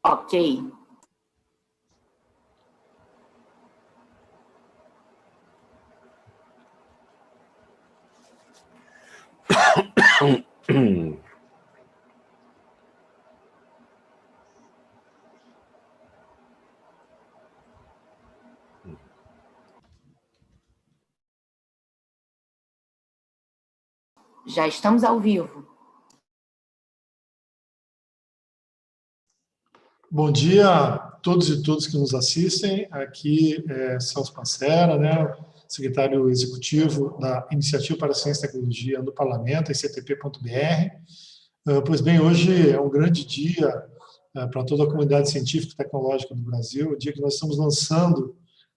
Ok. Já estamos ao vivo. Bom dia a todos e todas que nos assistem. Aqui é Celso Pancera, né, secretário executivo da Iniciativa para a Ciência e Tecnologia do Parlamento, ictp.br. Pois bem, hoje é um grande dia para toda a comunidade científica e tecnológica do Brasil, o dia que nós estamos lançando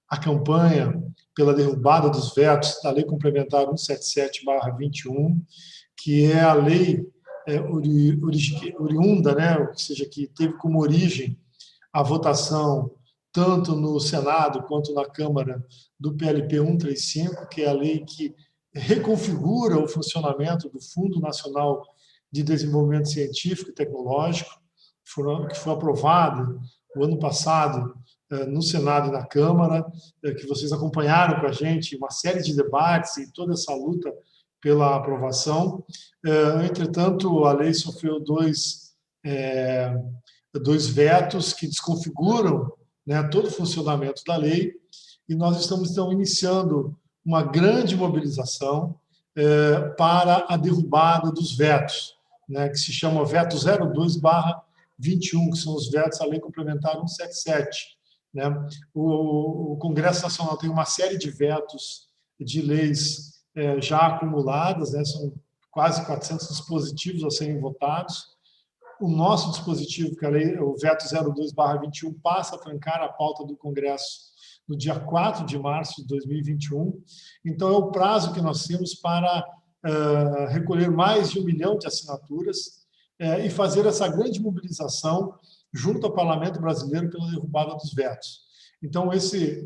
a campanha pela derrubada dos vetos da Lei Complementar 177/21, que é a lei oriunda, né, ou seja, que teve como origem a votação tanto no Senado quanto na Câmara do PLP 135, que é a lei que reconfigura o funcionamento do Fundo Nacional de Desenvolvimento Científico e Tecnológico, que foi aprovada o ano passado no Senado e na Câmara, que vocês acompanharam com a gente, uma série de debates e toda essa luta pela aprovação. Entretanto, a lei sofreu dois vetos que desconfiguram, né, todo o funcionamento da lei, e nós estamos, então, iniciando uma grande mobilização para a derrubada dos vetos, né, que se chama veto 02/21, que são os vetos à Lei Complementar 177. Né? O Congresso Nacional tem uma série de vetos de leis já acumuladas, né? São quase 400 dispositivos a serem votados. O nosso dispositivo, que é o veto 02/21, passa a trancar a pauta do Congresso no dia 4 de março de 2021. Então, é o prazo que nós temos para recolher mais de 1 milhão de assinaturas e fazer essa grande mobilização junto ao Parlamento Brasileiro pela derrubada dos vetos. Então, esse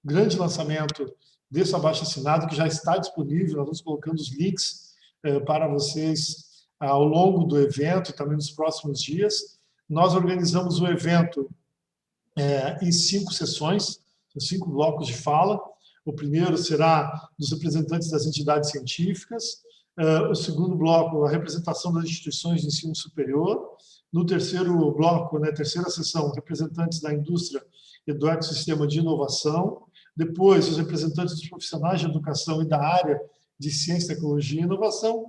grande lançamento desse abaixo-assinado, que já está disponível, nós vamos colocando os links para vocês ao longo do evento e também nos próximos dias. Nós organizamos o evento em 5 sessões, 5 blocos de fala. O primeiro será dos representantes das entidades científicas, o segundo bloco, a representação das instituições de ensino superior, no terceiro bloco, né, terceira sessão, representantes da indústria e do ecossistema de inovação, depois os representantes dos profissionais de educação e da área de ciência, tecnologia e inovação.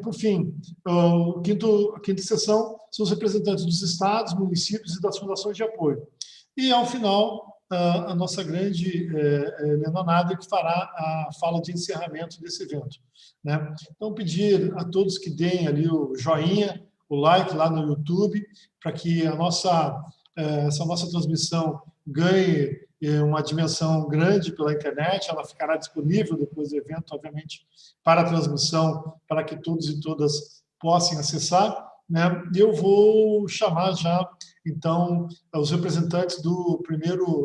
Por fim, a quinta sessão são os representantes dos estados, municípios e das fundações de apoio. E, ao final, a nossa grande Helena Nader, que fará a fala de encerramento desse evento. Né? Então, pedir a todos que deem ali o joinha, o like lá no YouTube, para que essa nossa transmissão ganhe uma dimensão grande pela internet. Ela ficará disponível depois do evento, obviamente, para a transmissão, para que todos e todas possam acessar. Né? E eu vou chamar já, então, os representantes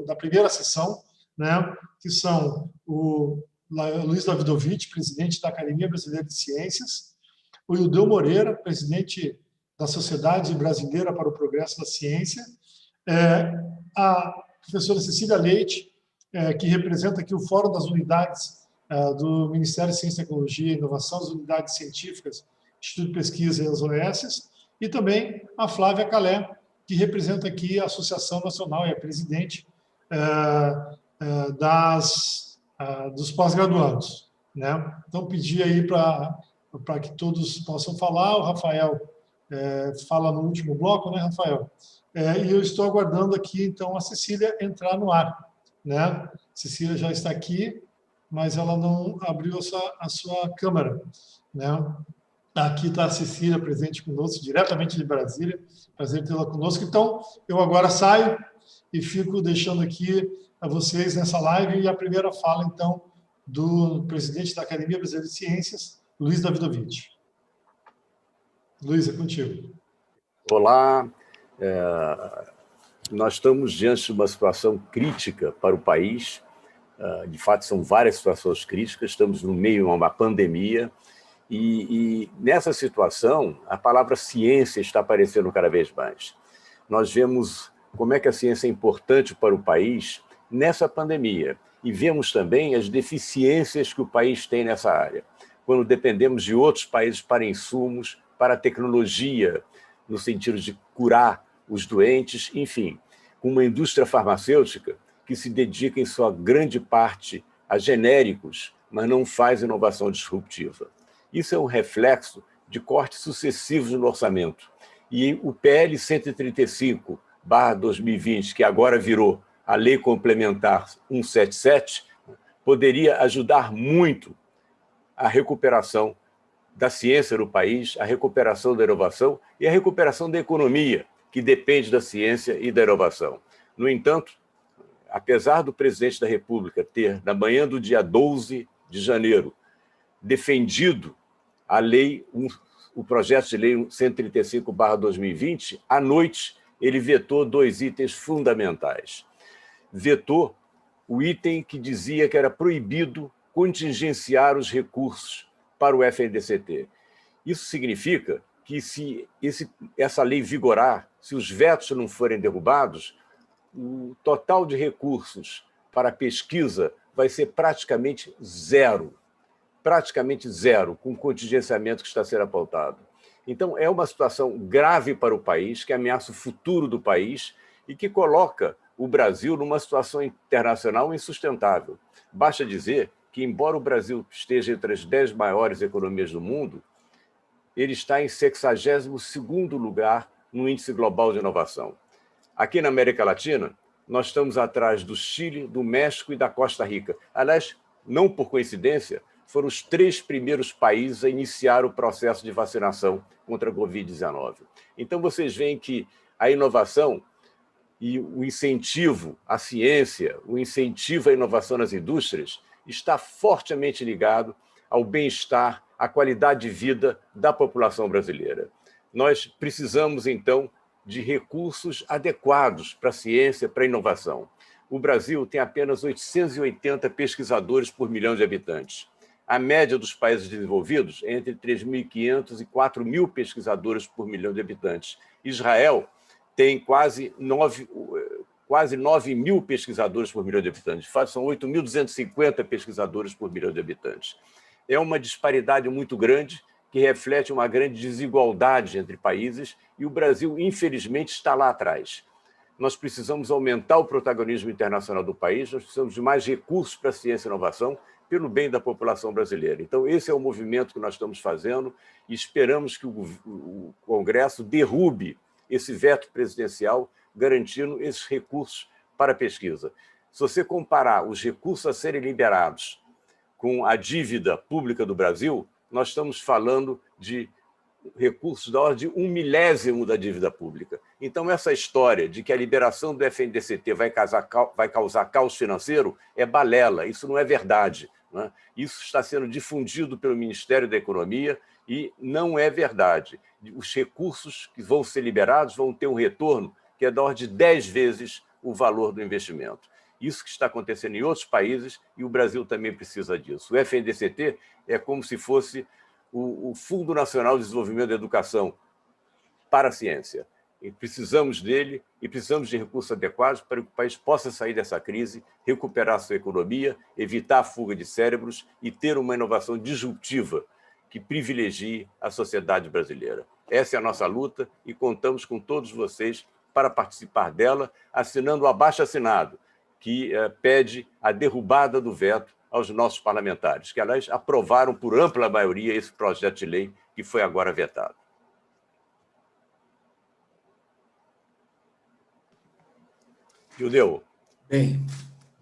da primeira sessão, né? Que são o Luiz Davidovich, presidente da Academia Brasileira de Ciências, o Ildeu Moreira, presidente da Sociedade Brasileira para o Progresso da Ciência, a professora Cecília Leite, que representa aqui o Fórum das Unidades do Ministério de Ciência, Tecnologia e Inovação, as unidades científicas, Instituto de Pesquisa e as OS, e também a Flávia Calé, que representa aqui a Associação Nacional e é presidente dos pós-graduados. Né? Então, pedir aí para que todos possam falar. O Rafael fala no último bloco, né, Rafael? E eu estou aguardando aqui, então, a Cecília entrar no ar. Né? Cecília já está aqui, mas ela não abriu a sua câmera. Né? Aqui está a Cecília, presente conosco, diretamente de Brasília. Prazer tê-la conosco. Então, eu agora saio e fico deixando aqui a vocês nessa live. E a primeira fala, então, do presidente da Academia Brasileira de Ciências, Luiz Davidovich. Luiz, é contigo. Olá. Nós estamos diante de uma situação crítica para o país. De fato, são várias situações críticas. Estamos no meio de uma pandemia E nessa situação, a palavra ciência está aparecendo cada vez mais. Nós vemos como é que a ciência é importante para o país nessa pandemia. E vemos também as deficiências que o país tem nessa área, quando dependemos de outros países para insumos, para tecnologia, no sentido de curar os doentes, enfim, com uma indústria farmacêutica que se dedica em sua grande parte a genéricos, mas não faz inovação disruptiva. Isso é um reflexo de cortes sucessivos no orçamento. E o PL 135/2020, que agora virou a Lei Complementar 177, poderia ajudar muito a recuperação da ciência no país, a recuperação da inovação e a recuperação da economia, que depende da ciência e da inovação. No entanto, apesar do presidente da República ter, na manhã do dia 12 de janeiro, defendido a lei, o projeto de lei 135/2020, à noite ele vetou 2 itens fundamentais. Vetou o item que dizia que era proibido contingenciar os recursos para o FNDCT. Isso significa que, se essa lei vigorar, se os vetos não forem derrubados, o total de recursos para a pesquisa vai ser praticamente zero, com o contingenciamento que está sendo apontado. Então, é uma situação grave para o país, que ameaça o futuro do país e que coloca o Brasil numa situação internacional insustentável. Basta dizer que, embora o Brasil esteja entre as 10 maiores economias do mundo, ele está em 62º lugar no Índice Global de Inovação. Aqui na América Latina, nós estamos atrás do Chile, do México e da Costa Rica. Aliás, não por coincidência, foram os 3 primeiros países a iniciar o processo de vacinação contra a Covid-19. Então, vocês veem que a inovação e o incentivo à ciência, o incentivo à inovação nas indústrias, está fortemente ligado ao bem-estar, à qualidade de vida da população brasileira. Nós precisamos, então, de recursos adequados para a ciência, para a inovação. O Brasil tem apenas 880 pesquisadores por milhão de habitantes. A média dos países desenvolvidos é entre 3.500 e 4.000 pesquisadores por milhão de habitantes. Israel tem quase 9.000 pesquisadores por milhão de habitantes. De fato, são 8.250 pesquisadores por milhão de habitantes. É uma disparidade muito grande, que reflete uma grande desigualdade entre países, e o Brasil, infelizmente, está lá atrás. Nós precisamos aumentar o protagonismo internacional do país, nós precisamos de mais recursos para a ciência e inovação, pelo bem da população brasileira. Então, esse é o movimento que nós estamos fazendo e esperamos que o Congresso derrube esse veto presidencial, garantindo esses recursos para a pesquisa. Se você comparar os recursos a serem liberados com a dívida pública do Brasil, nós estamos falando de recursos da ordem de 1/1000 da dívida pública. Então, essa história de que a liberação do FNDCT vai causar caos financeiro é balela, isso não é verdade, né? Isso está sendo difundido pelo Ministério da Economia e não é verdade. Os recursos que vão ser liberados vão ter um retorno que é da ordem de 10 vezes o valor do investimento. Isso que está acontecendo em outros países e o Brasil também precisa disso. O FNDCT é como se fosse o Fundo Nacional de Desenvolvimento da Educação para a ciência. E precisamos dele e precisamos de recursos adequados para que o país possa sair dessa crise, recuperar sua economia, evitar a fuga de cérebros e ter uma inovação disruptiva que privilegie a sociedade brasileira. Essa é a nossa luta e contamos com todos vocês para participar dela, assinando o abaixo-assinado, que pede a derrubada do veto aos nossos parlamentares, que, aliás, aprovaram por ampla maioria esse projeto de lei que foi agora vetado. Judeu. Bem,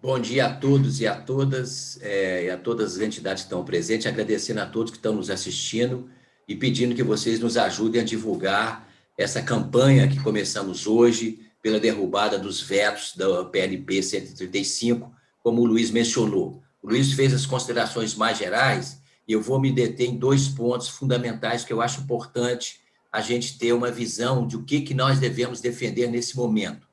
bom dia a todos e a todas, e a todas as entidades que estão presentes, agradecendo a todos que estão nos assistindo e pedindo que vocês nos ajudem a divulgar essa campanha que começamos hoje pela derrubada dos vetos da PLP 135, como o Luiz mencionou. O Luiz fez as considerações mais gerais e eu vou me deter em 2 pontos fundamentais que eu acho importante a gente ter uma visão de o que nós devemos defender nesse momento.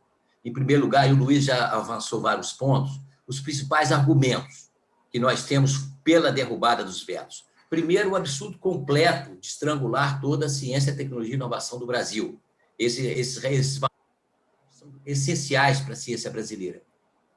Em primeiro lugar, e o Luiz já avançou vários pontos, os principais argumentos que nós temos pela derrubada dos vetos. primeiro, o absurdo completo de estrangular toda a ciência, tecnologia e inovação do Brasil. Esses são essenciais para a ciência brasileira.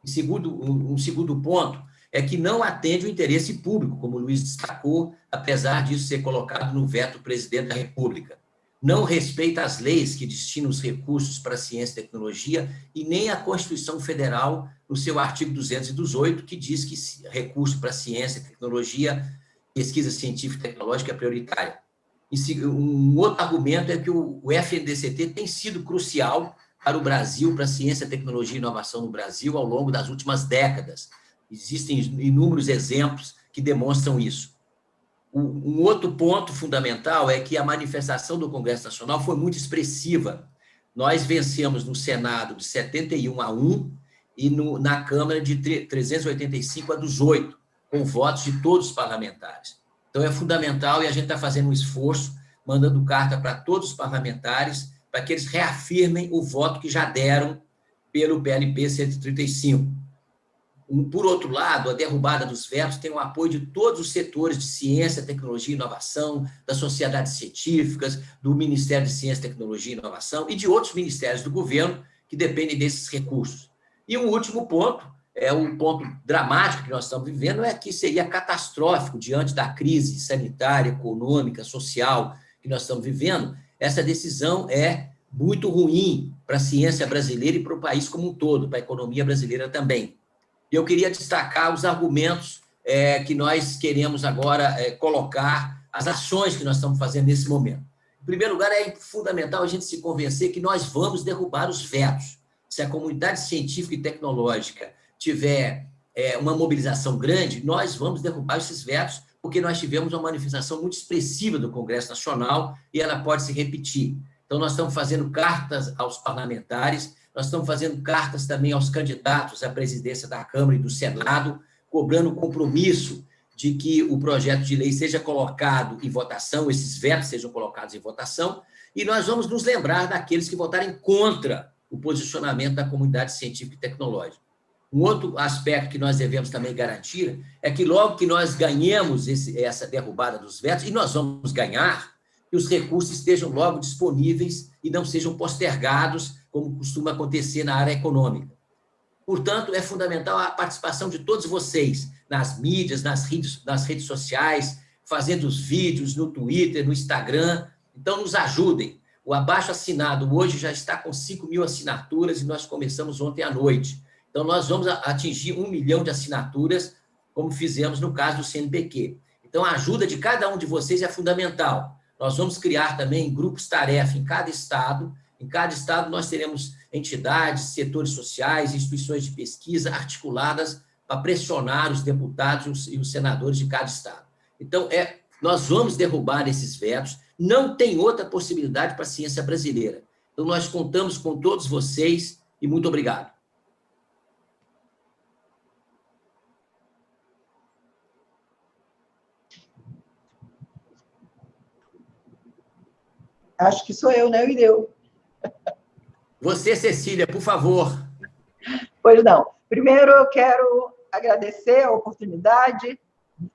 Um segundo ponto é que não atende o interesse público, como o Luiz destacou, apesar disso ser colocado no veto do presidente da República. Não respeita as leis que destinam os recursos para a ciência e tecnologia e nem a Constituição Federal, no seu artigo 218, que diz que recurso para ciência e tecnologia, pesquisa científica e tecnológica é prioritária. Um outro argumento é que o FNDCT tem sido crucial para o Brasil, para a ciência, tecnologia e inovação no Brasil ao longo das últimas décadas. Existem inúmeros exemplos que demonstram isso. Um outro ponto fundamental é que a manifestação do Congresso Nacional foi muito expressiva. Nós vencemos no Senado de 71-1 e na Câmara de 385-18, com votos de todos os parlamentares. Então, é fundamental e a gente está fazendo um esforço, mandando carta para todos os parlamentares, para que eles reafirmem o voto que já deram pelo PLP 135. Por outro lado, a derrubada dos vetos tem o apoio de todos os setores de ciência, tecnologia e inovação, das sociedades científicas, do Ministério de Ciência, Tecnologia e Inovação e de outros ministérios do governo que dependem desses recursos. E um último ponto, um ponto dramático que nós estamos vivendo, é que seria catastrófico diante da crise sanitária, econômica, social que nós estamos vivendo. Essa decisão é muito ruim para a ciência brasileira e para o país como um todo, para a economia brasileira também. Eu queria destacar os argumentos que nós queremos agora colocar, as ações que nós estamos fazendo nesse momento. Em primeiro lugar, é fundamental a gente se convencer que nós vamos derrubar os vetos. Se a comunidade científica e tecnológica tiver uma mobilização grande, nós vamos derrubar esses vetos, porque nós tivemos uma manifestação muito expressiva do Congresso Nacional e ela pode se repetir. Então, nós estamos fazendo cartas aos parlamentares, nós estamos fazendo cartas também aos candidatos à presidência da Câmara e do Senado, cobrando compromisso de que o projeto de lei seja colocado em votação, esses vetos sejam colocados em votação, e nós vamos nos lembrar daqueles que votarem contra o posicionamento da comunidade científica e tecnológica. Um outro aspecto que nós devemos também garantir é que logo que nós ganhemos essa derrubada dos vetos, e nós vamos ganhar, que os recursos estejam logo disponíveis e não sejam postergados, como costuma acontecer na área econômica. Portanto, é fundamental a participação de todos vocês nas mídias, nas redes sociais, fazendo os vídeos no Twitter, no Instagram. Então, nos ajudem. O abaixo-assinado hoje já está com 5.000 assinaturas e nós começamos ontem à noite. Então, nós vamos atingir 1 milhão de assinaturas, como fizemos no caso do CNPq. Então, a ajuda de cada um de vocês é fundamental. Nós vamos criar também grupos-tarefa em cada estado. Em cada estado, nós teremos entidades, setores sociais, instituições de pesquisa articuladas para pressionar os deputados e os senadores de cada estado. Então, nós vamos derrubar esses vetos. Não tem outra possibilidade para a ciência brasileira. Então, nós contamos com todos vocês e muito obrigado. Acho que sou eu, né, Irineu? Você, Cecília, por favor. Pois não. Primeiro, eu quero agradecer a oportunidade,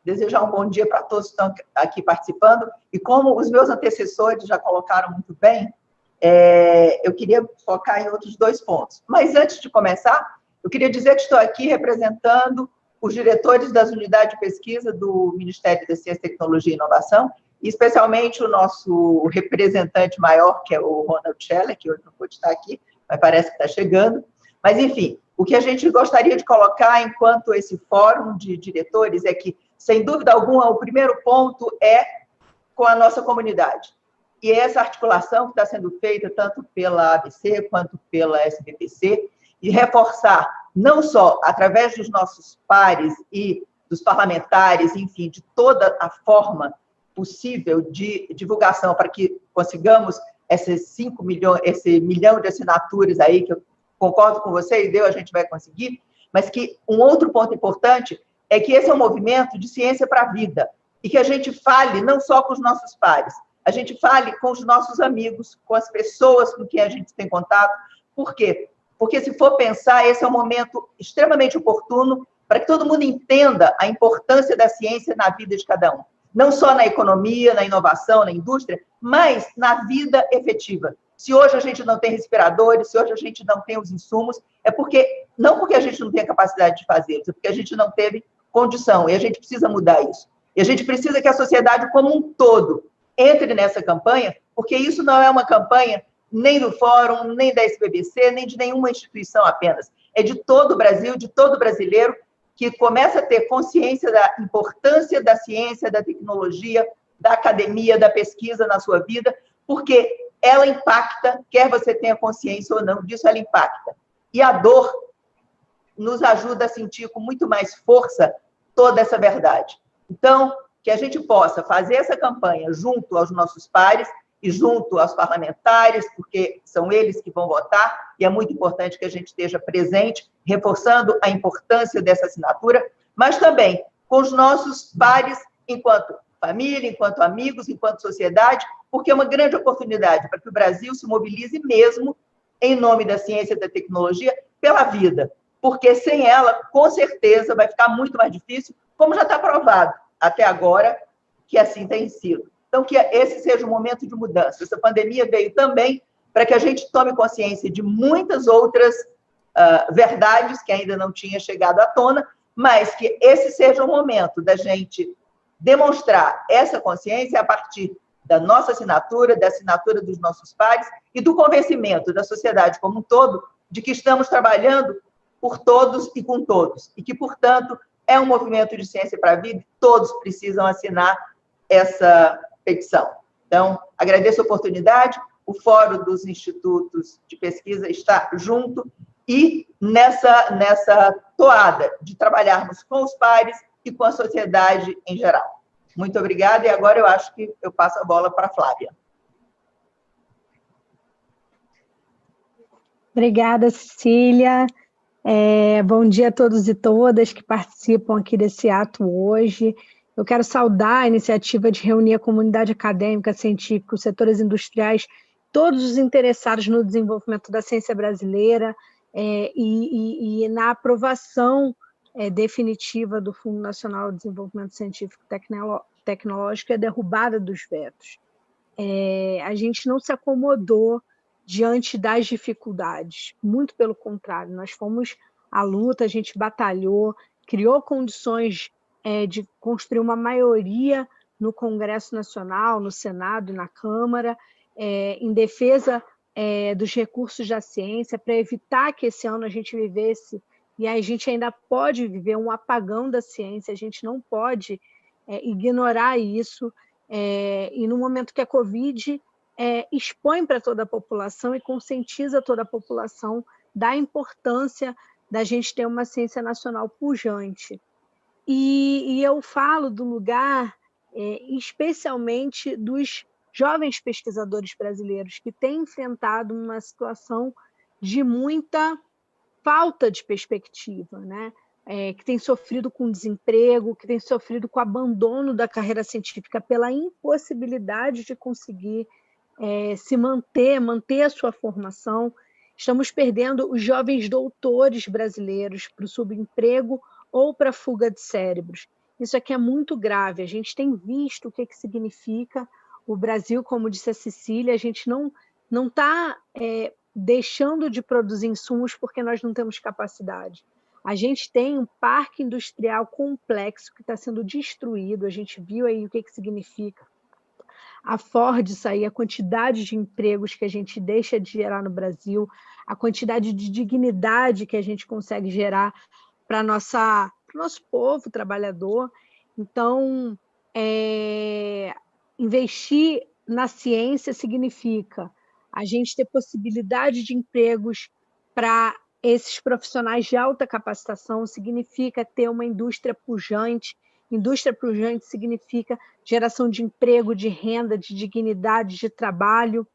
desejar um bom dia para todos que estão aqui participando, e como os meus antecessores já colocaram muito bem, eu queria focar em outros 2 pontos. Mas, antes de começar, eu queria dizer que estou aqui representando os diretores das unidades de pesquisa do Ministério da Ciência, Tecnologia e Inovação, e especialmente o nosso representante maior, que é o Ronald Scheller, que hoje não pode estar aqui, mas parece que está chegando. Mas, enfim, o que a gente gostaria de colocar enquanto esse fórum de diretores é que, sem dúvida alguma, o primeiro ponto é com a nossa comunidade. E essa articulação que está sendo feita tanto pela ABC quanto pela SBPC, e reforçar, não só através dos nossos pares e dos parlamentares, enfim, de toda a forma possível de divulgação para que consigamos esses 5 milhões, esse milhão de assinaturas aí, que eu concordo com você, e a gente vai conseguir, mas que um outro ponto importante é que esse é um movimento de ciência para a vida, e que a gente fale não só com os nossos pares, a gente fale com os nossos amigos, com as pessoas com quem a gente tem contato. Por quê? Porque, se for pensar, esse é um momento extremamente oportuno para que todo mundo entenda a importância da ciência na vida de cada um. não só na economia, na inovação, na indústria, mas na vida efetiva. Se hoje a gente não tem respiradores, se hoje a gente não tem os insumos, é porque, não porque a gente não tem a capacidade de fazê-los, é porque a gente não teve condição, e a gente precisa mudar isso. E a gente precisa que a sociedade como um todo entre nessa campanha, porque isso não é uma campanha nem do Fórum, nem da SBBC, nem de nenhuma instituição apenas. É de todo o Brasil, de todo brasileiro, que começa a ter consciência da importância da ciência, da tecnologia, da academia, da pesquisa na sua vida, porque ela impacta, quer você tenha consciência ou não disso, ela impacta. E a dor nos ajuda a sentir com muito mais força toda essa verdade. Então, que a gente possa fazer essa campanha junto aos nossos pares e junto aos parlamentares, porque são eles que vão votar, e é muito importante que a gente esteja presente, reforçando a importância dessa assinatura, mas também com os nossos pares enquanto família, enquanto amigos, enquanto sociedade, porque é uma grande oportunidade para que o Brasil se mobilize mesmo em nome da ciência e da tecnologia pela vida, porque sem ela, com certeza, vai ficar muito mais difícil, como já está provado até agora, que assim tem sido. Então, que esse seja um momento de mudança. Essa pandemia veio também para que a gente tome consciência de muitas outras verdades que ainda não tinha chegado à tona, mas que esse seja o momento da gente demonstrar essa consciência a partir da nossa assinatura, da assinatura dos nossos pares e do convencimento da sociedade como um todo de que estamos trabalhando por todos e com todos, e que, portanto, é um movimento de ciência para a vida e todos precisam assinar essa petição. Então, agradeço a oportunidade, o Fórum dos Institutos de Pesquisa está junto e nessa toada de trabalharmos com os pares e com a sociedade em geral. Muito obrigada, e agora eu acho que eu passo a bola para a Flávia. Obrigada, Cecília. Bom dia a todos e todas que participam aqui desse ato hoje. Eu quero saudar a iniciativa de reunir a comunidade acadêmica, científica, os setores industriais, todos os interessados no desenvolvimento da ciência brasileira e na aprovação definitiva do Fundo Nacional de Desenvolvimento Científico e Tecnológico e a derrubada dos vetos. A gente não se acomodou diante das dificuldades, muito pelo contrário, nós fomos à luta, a gente batalhou, criou condições de construir uma maioria no Congresso Nacional, no Senado e na Câmara, em defesa dos recursos da ciência, para evitar que esse ano a gente vivesse, e a gente ainda pode viver um apagão da ciência, a gente não pode ignorar isso, e no momento que a Covid expõe para toda a população e conscientiza toda a população da importância da gente ter uma ciência nacional pujante. E eu falo do lugar, especialmente dos jovens pesquisadores brasileiros que têm enfrentado uma situação de muita falta de perspectiva, né? Que têm sofrido com desemprego, que têm sofrido com o abandono da carreira científica pela impossibilidade de conseguir se manter a sua formação. Estamos perdendo os jovens doutores brasileiros para o subemprego ou para a fuga de cérebros. Isso aqui é muito grave, a gente tem visto o que significa o Brasil, como disse a Cecília, a gente não está deixando de produzir insumos porque nós não temos capacidade. A gente tem um parque industrial complexo que está sendo destruído, a gente viu aí o que significa a Ford sair, a quantidade de empregos que a gente deixa de gerar no Brasil, a quantidade de dignidade que a gente consegue gerar para o nosso povo trabalhador. Então, investir na ciência significa a gente ter possibilidade de empregos para esses profissionais de alta capacitação, significa ter uma indústria pujante. Indústria pujante significa geração de emprego, de renda, de dignidade, de trabalho.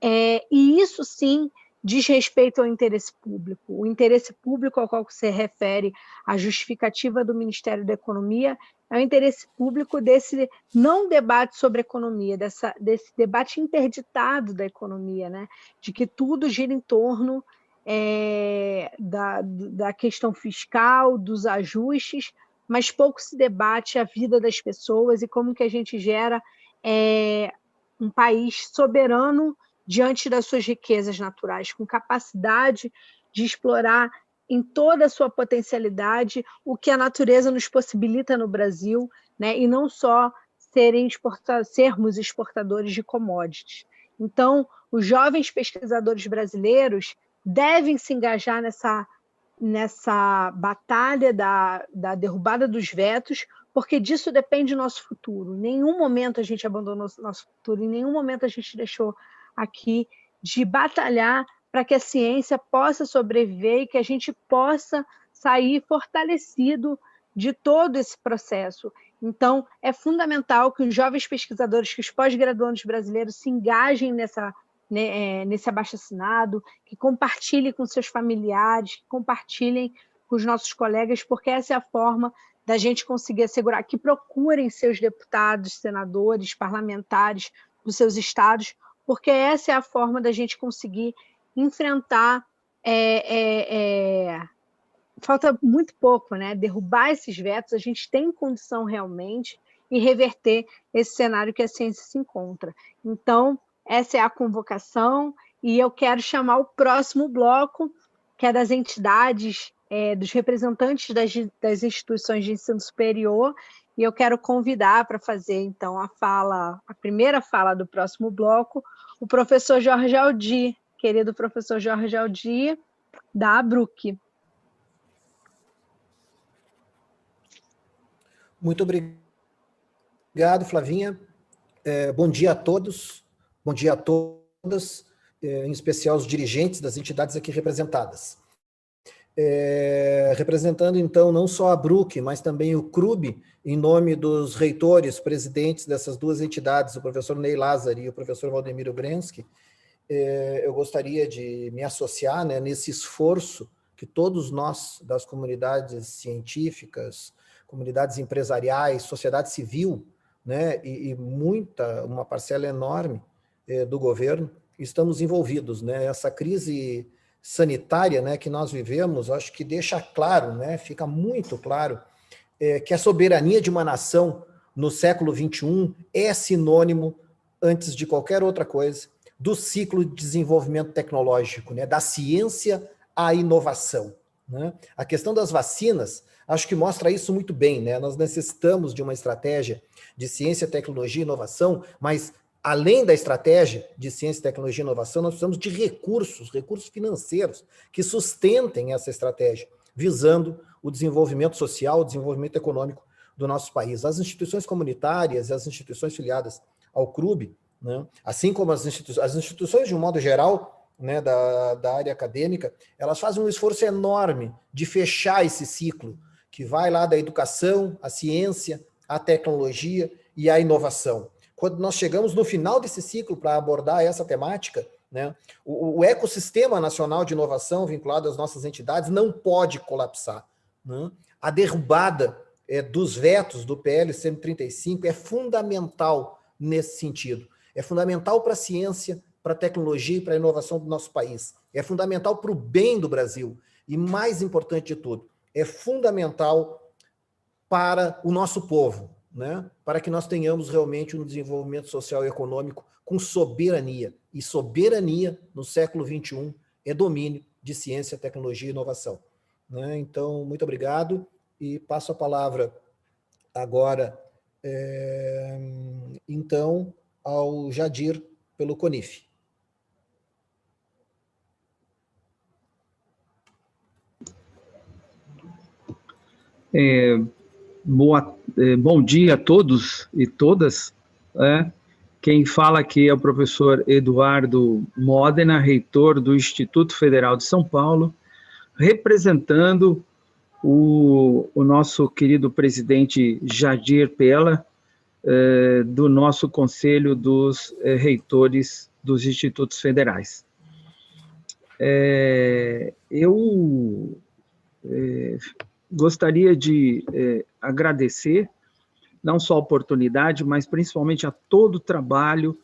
E isso, sim, diz respeito ao interesse público. O interesse público ao qual se refere a justificativa do Ministério da Economia é o interesse público desse não debate sobre economia, desse debate interditado da economia, né? De que tudo gira em torno da questão fiscal, dos ajustes, mas pouco se debate a vida das pessoas e como que a gente gera um país soberano diante das suas riquezas naturais, com capacidade de explorar em toda a sua potencialidade o que a natureza nos possibilita no Brasil, né? E não só sermos exportadores de commodities. Então, os jovens pesquisadores brasileiros devem se engajar nessa batalha da derrubada dos vetos, porque disso depende o nosso futuro. Em nenhum momento a gente abandonou o nosso futuro, em nenhum momento a gente deixou aqui de batalhar para que a ciência possa sobreviver e que a gente possa sair fortalecido de todo esse processo. Então, é fundamental que os jovens pesquisadores, que os pós-graduandos brasileiros se engajem nesse abaixo-assinado, que compartilhem com seus familiares, que compartilhem com os nossos colegas, porque essa é a forma da gente conseguir assegurar que procurem seus deputados, senadores, parlamentares dos seus estados, porque essa é a forma da gente conseguir enfrentar falta muito pouco, né? Derrubar esses vetos, a gente tem condição realmente e reverter esse cenário que a ciência se encontra. Então, essa é a convocação e eu quero chamar o próximo bloco, que é das entidades, dos representantes das instituições de ensino superior, e eu quero convidar para fazer, então, a primeira fala do próximo bloco, o professor Jorge Aldi, querido professor Jorge Aldi, da ABRUC. Muito obrigado, Flavinha. Bom dia a todos, bom dia a todas, em especial os dirigentes das entidades aqui representadas. Representando, então, não só a ABRUC, mas também o CRUB, em nome dos reitores, presidentes dessas duas entidades, o professor Ney Lázaro e o professor Valdemir Obrensky, eu gostaria de me associar, né, nesse esforço que todos nós, das comunidades científicas, comunidades empresariais, sociedade civil, né, e uma parcela enorme do governo, estamos envolvidos, né? Essa crise sanitária, né, que nós vivemos, acho que deixa claro, né, fica muito claro, que a soberania de uma nação no século XXI é sinônimo, antes de qualquer outra coisa, do ciclo de desenvolvimento tecnológico, né, da ciência à inovação, né? A questão das vacinas, acho que mostra isso muito bem, né? Nós necessitamos de uma estratégia de ciência, tecnologia e inovação, mas além da estratégia de ciência, tecnologia e inovação, nós precisamos de recursos financeiros que sustentem essa estratégia, visando o desenvolvimento social, o desenvolvimento econômico do nosso país. As instituições comunitárias e as instituições filiadas ao CRUB, né, assim como as instituições de um modo geral, né, da área acadêmica, elas fazem um esforço enorme de fechar esse ciclo, que vai lá da educação, à ciência, à tecnologia e à inovação. Quando nós chegamos no final desse ciclo para abordar essa temática, né, o ecossistema nacional de inovação vinculado às nossas entidades não pode colapsar, né? A derrubada dos vetos do PL 135 é fundamental nesse sentido. É fundamental para a ciência, para a tecnologia e para a inovação do nosso país. É fundamental para o bem do Brasil. E, mais importante de tudo, é fundamental para o nosso povo, né? Para que nós tenhamos realmente um desenvolvimento social e econômico com soberania. E soberania, no século XXI, é domínio de ciência, tecnologia e inovação, né? Então, muito obrigado e passo a palavra agora, então, ao Jadir, pelo CONIF. Bom dia a todos e todas. Quem fala aqui é o professor Eduardo Modena, reitor do Instituto Federal de São Paulo, representando o nosso querido presidente Jadir Pella, do nosso Conselho dos Reitores dos Institutos Federais. Eu gostaria de agradecer, não só a oportunidade, mas principalmente a todo o trabalho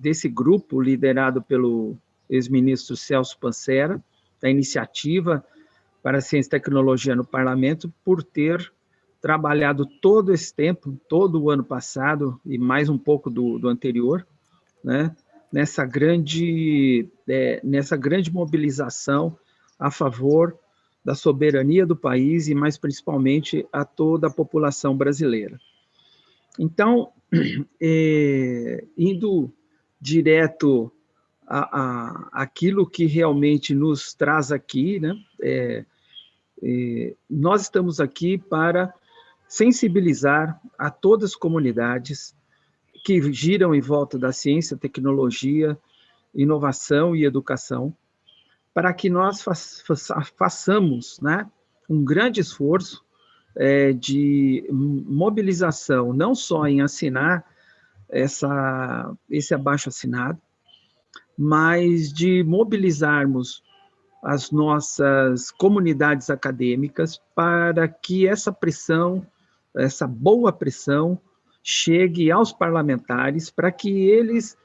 desse grupo liderado pelo ex-ministro Celso Pancera, da iniciativa para a Ciência e Tecnologia no Parlamento, por ter trabalhado todo esse tempo, todo o ano passado e mais um pouco do anterior, né, nessa grande mobilização a favor da soberania do país e, mais principalmente, a toda a população brasileira. Então, indo direto àquilo que realmente nos traz aqui, né, nós estamos aqui para sensibilizar a todas as comunidades que giram em volta da ciência, tecnologia, inovação e educação, para que nós façamos, né, um grande esforço de mobilização, não só em assinar esse abaixo-assinado, mas de mobilizarmos as nossas comunidades acadêmicas para que essa pressão, essa boa pressão, chegue aos parlamentares para que eles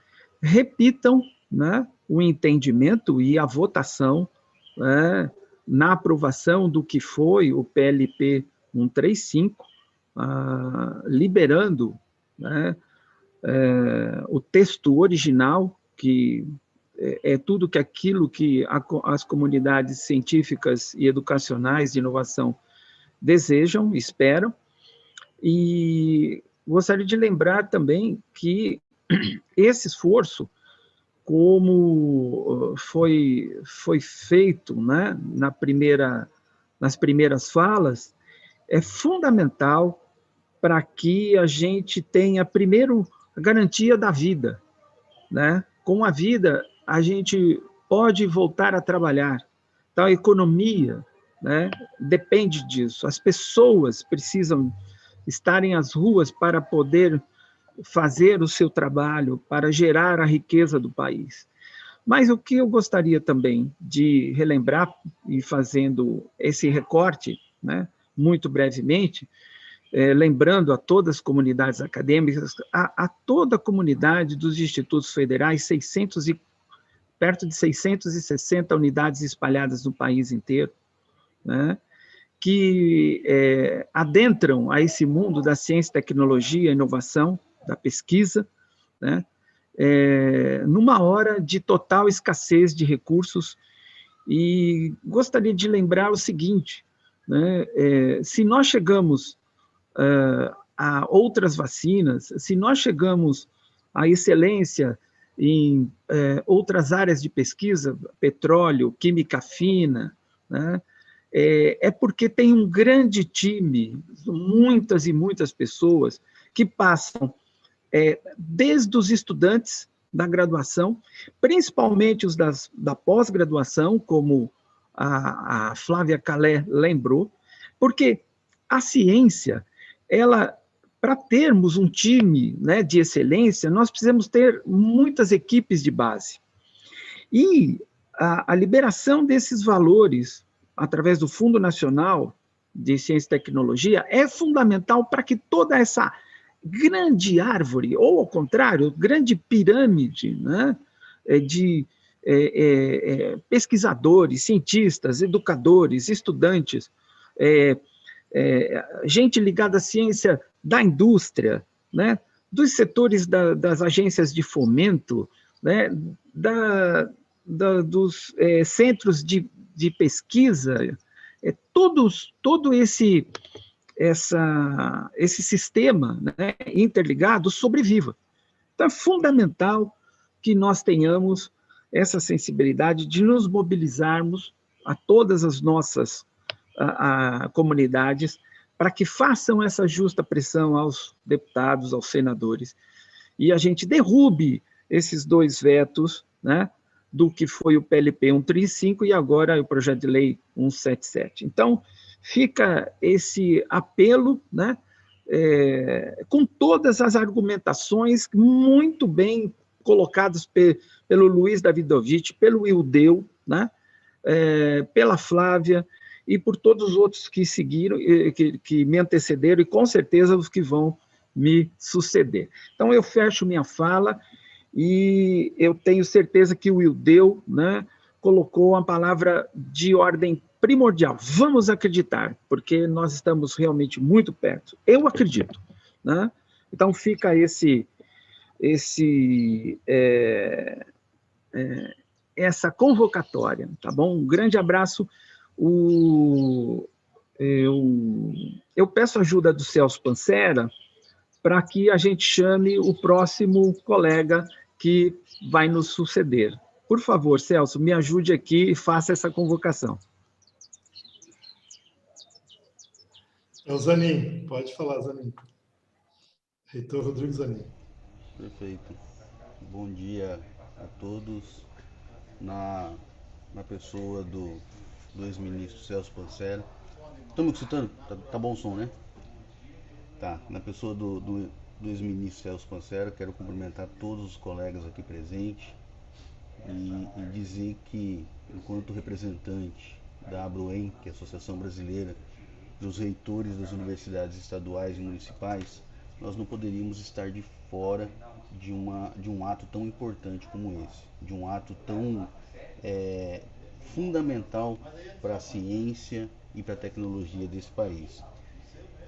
repitam, né, o entendimento e a votação, né, na aprovação do que foi o PLP 135, liberando, né, o texto original, que é tudo aquilo que as comunidades científicas e educacionais de inovação desejam, esperam. E gostaria de lembrar também que esse esforço, como foi feito, né, nas primeiras falas, é fundamental para que a gente tenha, primeiro, a garantia da vida, né? Com a vida, a gente pode voltar a trabalhar. Então, a economia, né, depende disso. As pessoas precisam estarem às ruas para poder fazer o seu trabalho, para gerar a riqueza do país. Mas o que eu gostaria também de relembrar, e fazendo esse recorte, né, muito brevemente, lembrando a todas as comunidades acadêmicas, a toda a comunidade dos institutos federais, perto de 660 unidades espalhadas no país inteiro, né, que adentram a esse mundo da ciência, tecnologia, inovação, da pesquisa, né, numa hora de total escassez de recursos. E gostaria de lembrar o seguinte, né, se nós chegamos a outras vacinas, se nós chegamos à excelência em outras áreas de pesquisa, petróleo, química fina, né, é porque tem um grande time, muitas e muitas pessoas que passam desde os estudantes da graduação, principalmente os da pós-graduação, como a Flávia Calé lembrou, porque a ciência, para termos um time, né, de excelência, nós precisamos ter muitas equipes de base. E a liberação desses valores, através do Fundo Nacional de Ciência e Tecnologia, é fundamental para que toda essa grande árvore, ou ao contrário, grande pirâmide, né, de pesquisadores, cientistas, educadores, estudantes, gente ligada à ciência da indústria, né, dos setores das agências de fomento, né, dos centros de pesquisa, todo esse sistema, né, interligado sobreviva. Então, é fundamental que nós tenhamos essa sensibilidade de nos mobilizarmos a todas as nossas comunidades para que façam essa justa pressão aos deputados, aos senadores, e a gente derrube esses dois vetos, né, do que foi o PLP 135 e agora o projeto de lei 177. Então, fica esse apelo, né, com todas as argumentações muito bem colocadas pelo Luiz Davidovich, pelo Ildeu, né, pela Flávia e por todos os outros que seguiram, que me antecederam e com certeza os que vão me suceder. Então, eu fecho minha fala e eu tenho certeza que o Ildeu, né, colocou uma palavra de ordem primordial. Vamos acreditar, porque nós estamos realmente muito perto. Eu acredito, né? Então fica essa convocatória, tá bom? Um grande abraço. Eu peço ajuda do Celso Pancera para que a gente chame o próximo colega que vai nos suceder. Por favor, Celso, me ajude aqui e faça essa convocação. É o Zanin, pode falar, Zanin. Reitor Rodrigo Zanin. Perfeito. Bom dia a todos. Na pessoa do ex-ministro Celso Pancera. Estão me escutando? Tá bom o som, né? Tá. Na pessoa do ex-ministro Celso Pancera, quero cumprimentar todos os colegas aqui presentes e dizer que, enquanto representante da ABROEM, que é a Associação Brasileira dos Reitores das Universidades Estaduais e Municipais, nós não poderíamos estar de fora de um ato tão importante como esse, de um ato tão fundamental para a ciência e para a tecnologia desse país.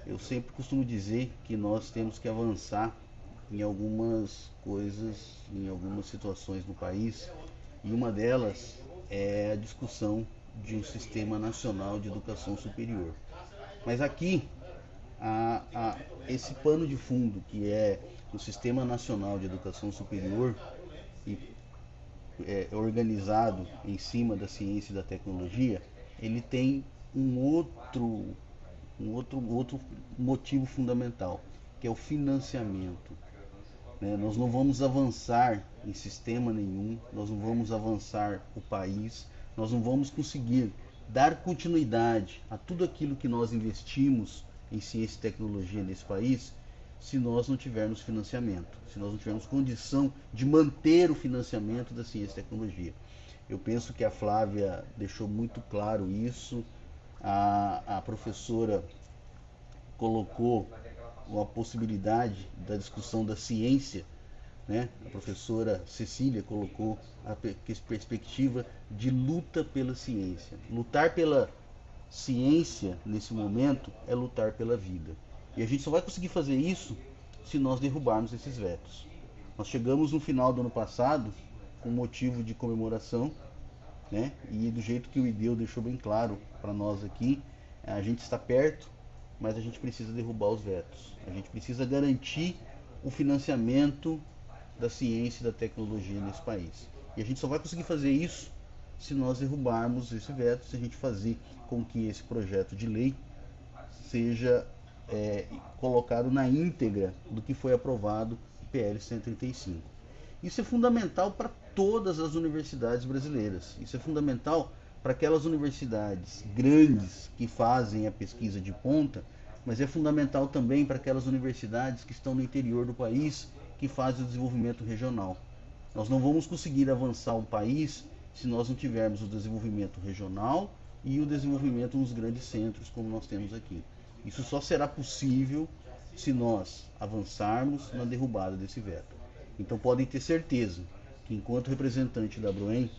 Eu sempre costumo dizer que nós temos que avançar em algumas coisas, em algumas situações no país, e uma delas é a discussão de um sistema nacional de educação superior. Mas aqui, esse pano de fundo, que é o Sistema Nacional de Educação Superior, organizado em cima da ciência e da tecnologia, ele tem um outro motivo fundamental, que é o financiamento. Nós não vamos avançar em sistema nenhum, nós não vamos avançar o país, nós não vamos conseguir dar continuidade a tudo aquilo que nós investimos em ciência e tecnologia nesse país, se nós não tivermos financiamento, se nós não tivermos condição de manter o financiamento da ciência e tecnologia. Eu penso que a Flávia deixou muito claro isso, a professora colocou a possibilidade da discussão da ciência, né? A professora Cecília colocou a perspectiva de luta pela ciência. Lutar pela ciência, nesse momento, é lutar pela vida. E a gente só vai conseguir fazer isso se nós derrubarmos esses vetos. Nós chegamos no final do ano passado com motivo de comemoração, né? E do jeito que o Ideu deixou bem claro para nós aqui, a gente está perto, mas a gente precisa derrubar os vetos. A gente precisa garantir o financiamento da ciência e da tecnologia nesse país. E a gente só vai conseguir fazer isso se nós derrubarmos esse veto, se a gente fazer com que esse projeto de lei seja colocado na íntegra do que foi aprovado no PL 135. Isso é fundamental para todas as universidades brasileiras. Isso é fundamental para aquelas universidades grandes que fazem a pesquisa de ponta, mas é fundamental também para aquelas universidades que estão no interior do país, que fazem o desenvolvimento regional. Nós não vamos conseguir avançar um país se nós não tivermos o desenvolvimento regional e o desenvolvimento nos grandes centros, como nós temos aqui. Isso só será possível se nós avançarmos na derrubada desse veto. Então podem ter certeza que, enquanto representante da ABROEM,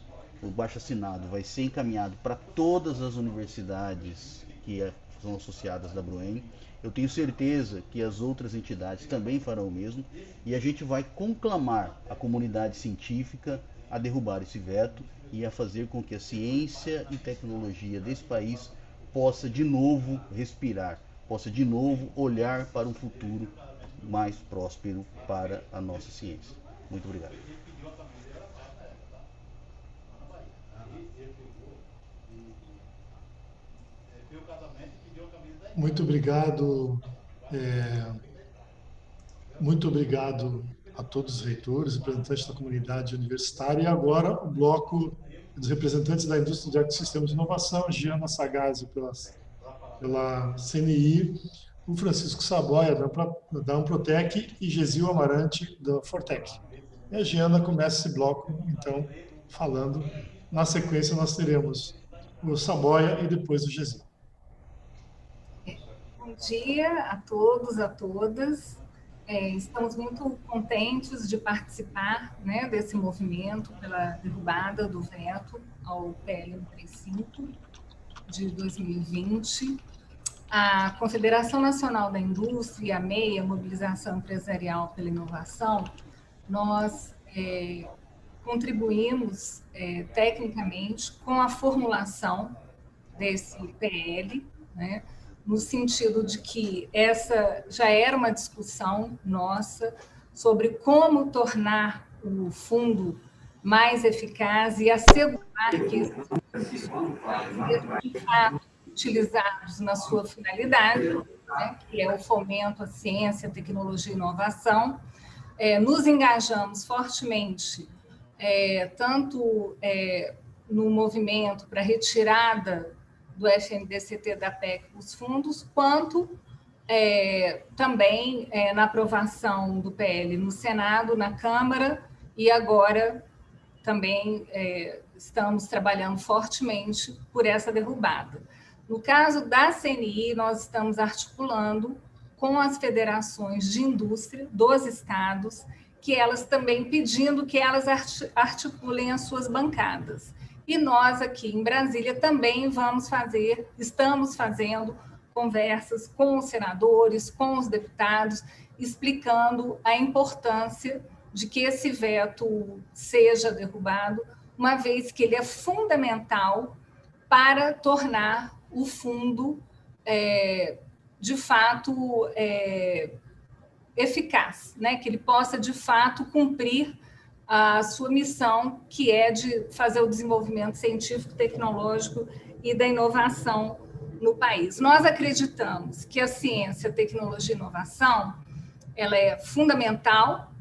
o abaixo-assinado vai ser encaminhado para todas as universidades que são associadas da ABROEM. Eu tenho certeza que as outras entidades também farão o mesmo, e a gente vai conclamar a comunidade científica a derrubar esse veto e a fazer com que a ciência e tecnologia desse país possa de novo respirar, possa de novo olhar para um futuro mais próspero para a nossa ciência. Muito obrigado. Muito obrigado. Muito obrigado a todos os reitores, representantes da comunidade universitária. E agora o bloco dos representantes da indústria de ecossistemas de inovação, Giana Sagazzi pela CNI, o Francisco Saboia da Amprotec e Gesil Amarante da Fortec. E a Giana começa esse bloco, então, falando. Na sequência, nós teremos o Saboia e depois o Gesil. Bom dia a todos, a todas. estamos muito contentes de participar, né, desse movimento pela derrubada do veto ao PL 135 de 2020. A Confederação Nacional da Indústria e a MEI, a Mobilização Empresarial pela Inovação, nós contribuímos tecnicamente com a formulação desse PL, né, no sentido de que essa já era uma discussão nossa sobre como tornar o fundo mais eficaz e assegurar que esses recursos sejam de fato utilizados na sua finalidade, né, que é o fomento à ciência, tecnologia e inovação. Nos engajamos fortemente, tanto no movimento para a retirada do FNDCT da PEC os fundos, quanto também na aprovação do PL no Senado, na Câmara, e agora também estamos trabalhando fortemente por essa derrubada. No caso da CNI, nós estamos articulando com as federações de indústria dos estados, que elas também pedindo que elas articulem as suas bancadas. E nós aqui em Brasília também estamos fazendo conversas com os senadores, com os deputados, explicando a importância de que esse veto seja derrubado, uma vez que ele é fundamental para tornar o fundo, de fato, eficaz, né? Que ele possa, de fato, cumprir a sua missão, que é de fazer o desenvolvimento científico, tecnológico e da inovação no país. Nós acreditamos que a ciência, tecnologia e inovação ela é fundamental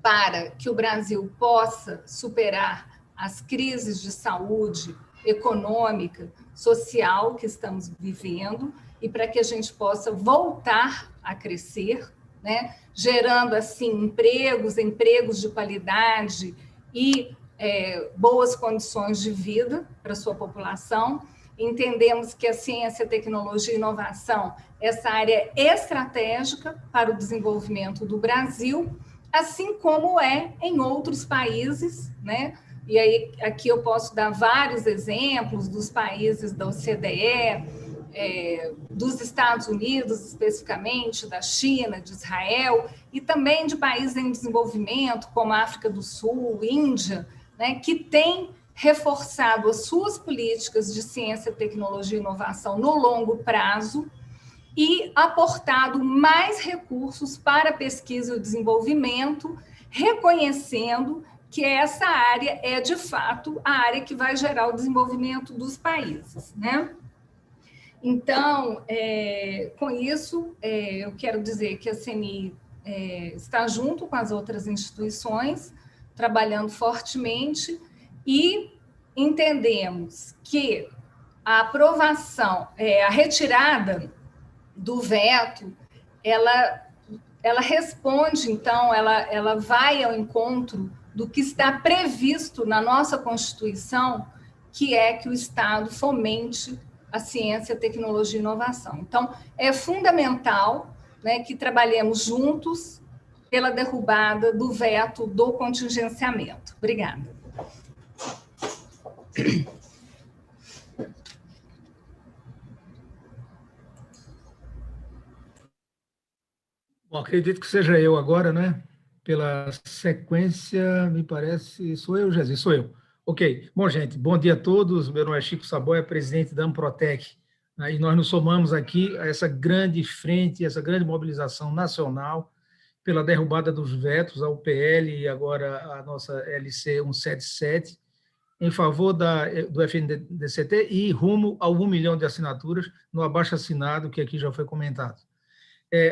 para que o Brasil possa superar as crises de saúde, econômica, social que estamos vivendo e para que a gente possa voltar a crescer, né, gerando assim empregos de qualidade e boas condições de vida para a sua população. Entendemos que a ciência, tecnologia e inovação, essa área é estratégica para o desenvolvimento do Brasil, assim como é em outros países, né? E aí aqui eu posso dar vários exemplos dos países da OCDE, dos Estados Unidos, especificamente, da China, de Israel, e também de países em desenvolvimento, como a África do Sul, Índia, né, que têm reforçado as suas políticas de ciência, tecnologia e inovação no longo prazo e aportado mais recursos para a pesquisa e o desenvolvimento, reconhecendo que essa área é, de fato, a área que vai gerar o desenvolvimento dos países, né? Então, com isso, eu quero dizer que a CNI está junto com as outras instituições, trabalhando fortemente, e entendemos que a aprovação, a retirada do veto, ela responde, então, ela vai ao encontro do que está previsto na nossa Constituição, que é que o Estado fomente a ciência, tecnologia e inovação. Então, é fundamental, né, que trabalhemos juntos pela derrubada do veto do contingenciamento. Obrigada. Bom, acredito que seja eu agora, né? Pela sequência, me parece... Sou eu, Jesus? Sou eu. Ok. Bom, gente, bom dia a todos. Meu nome é Chico Saboia, presidente da Amprotec. E nós nos somamos aqui a essa grande frente, essa grande mobilização nacional pela derrubada dos vetos ao PL e agora a nossa LC 177, em favor do FNDCT e rumo a 1 milhão de assinaturas no abaixo-assinado, que aqui já foi comentado.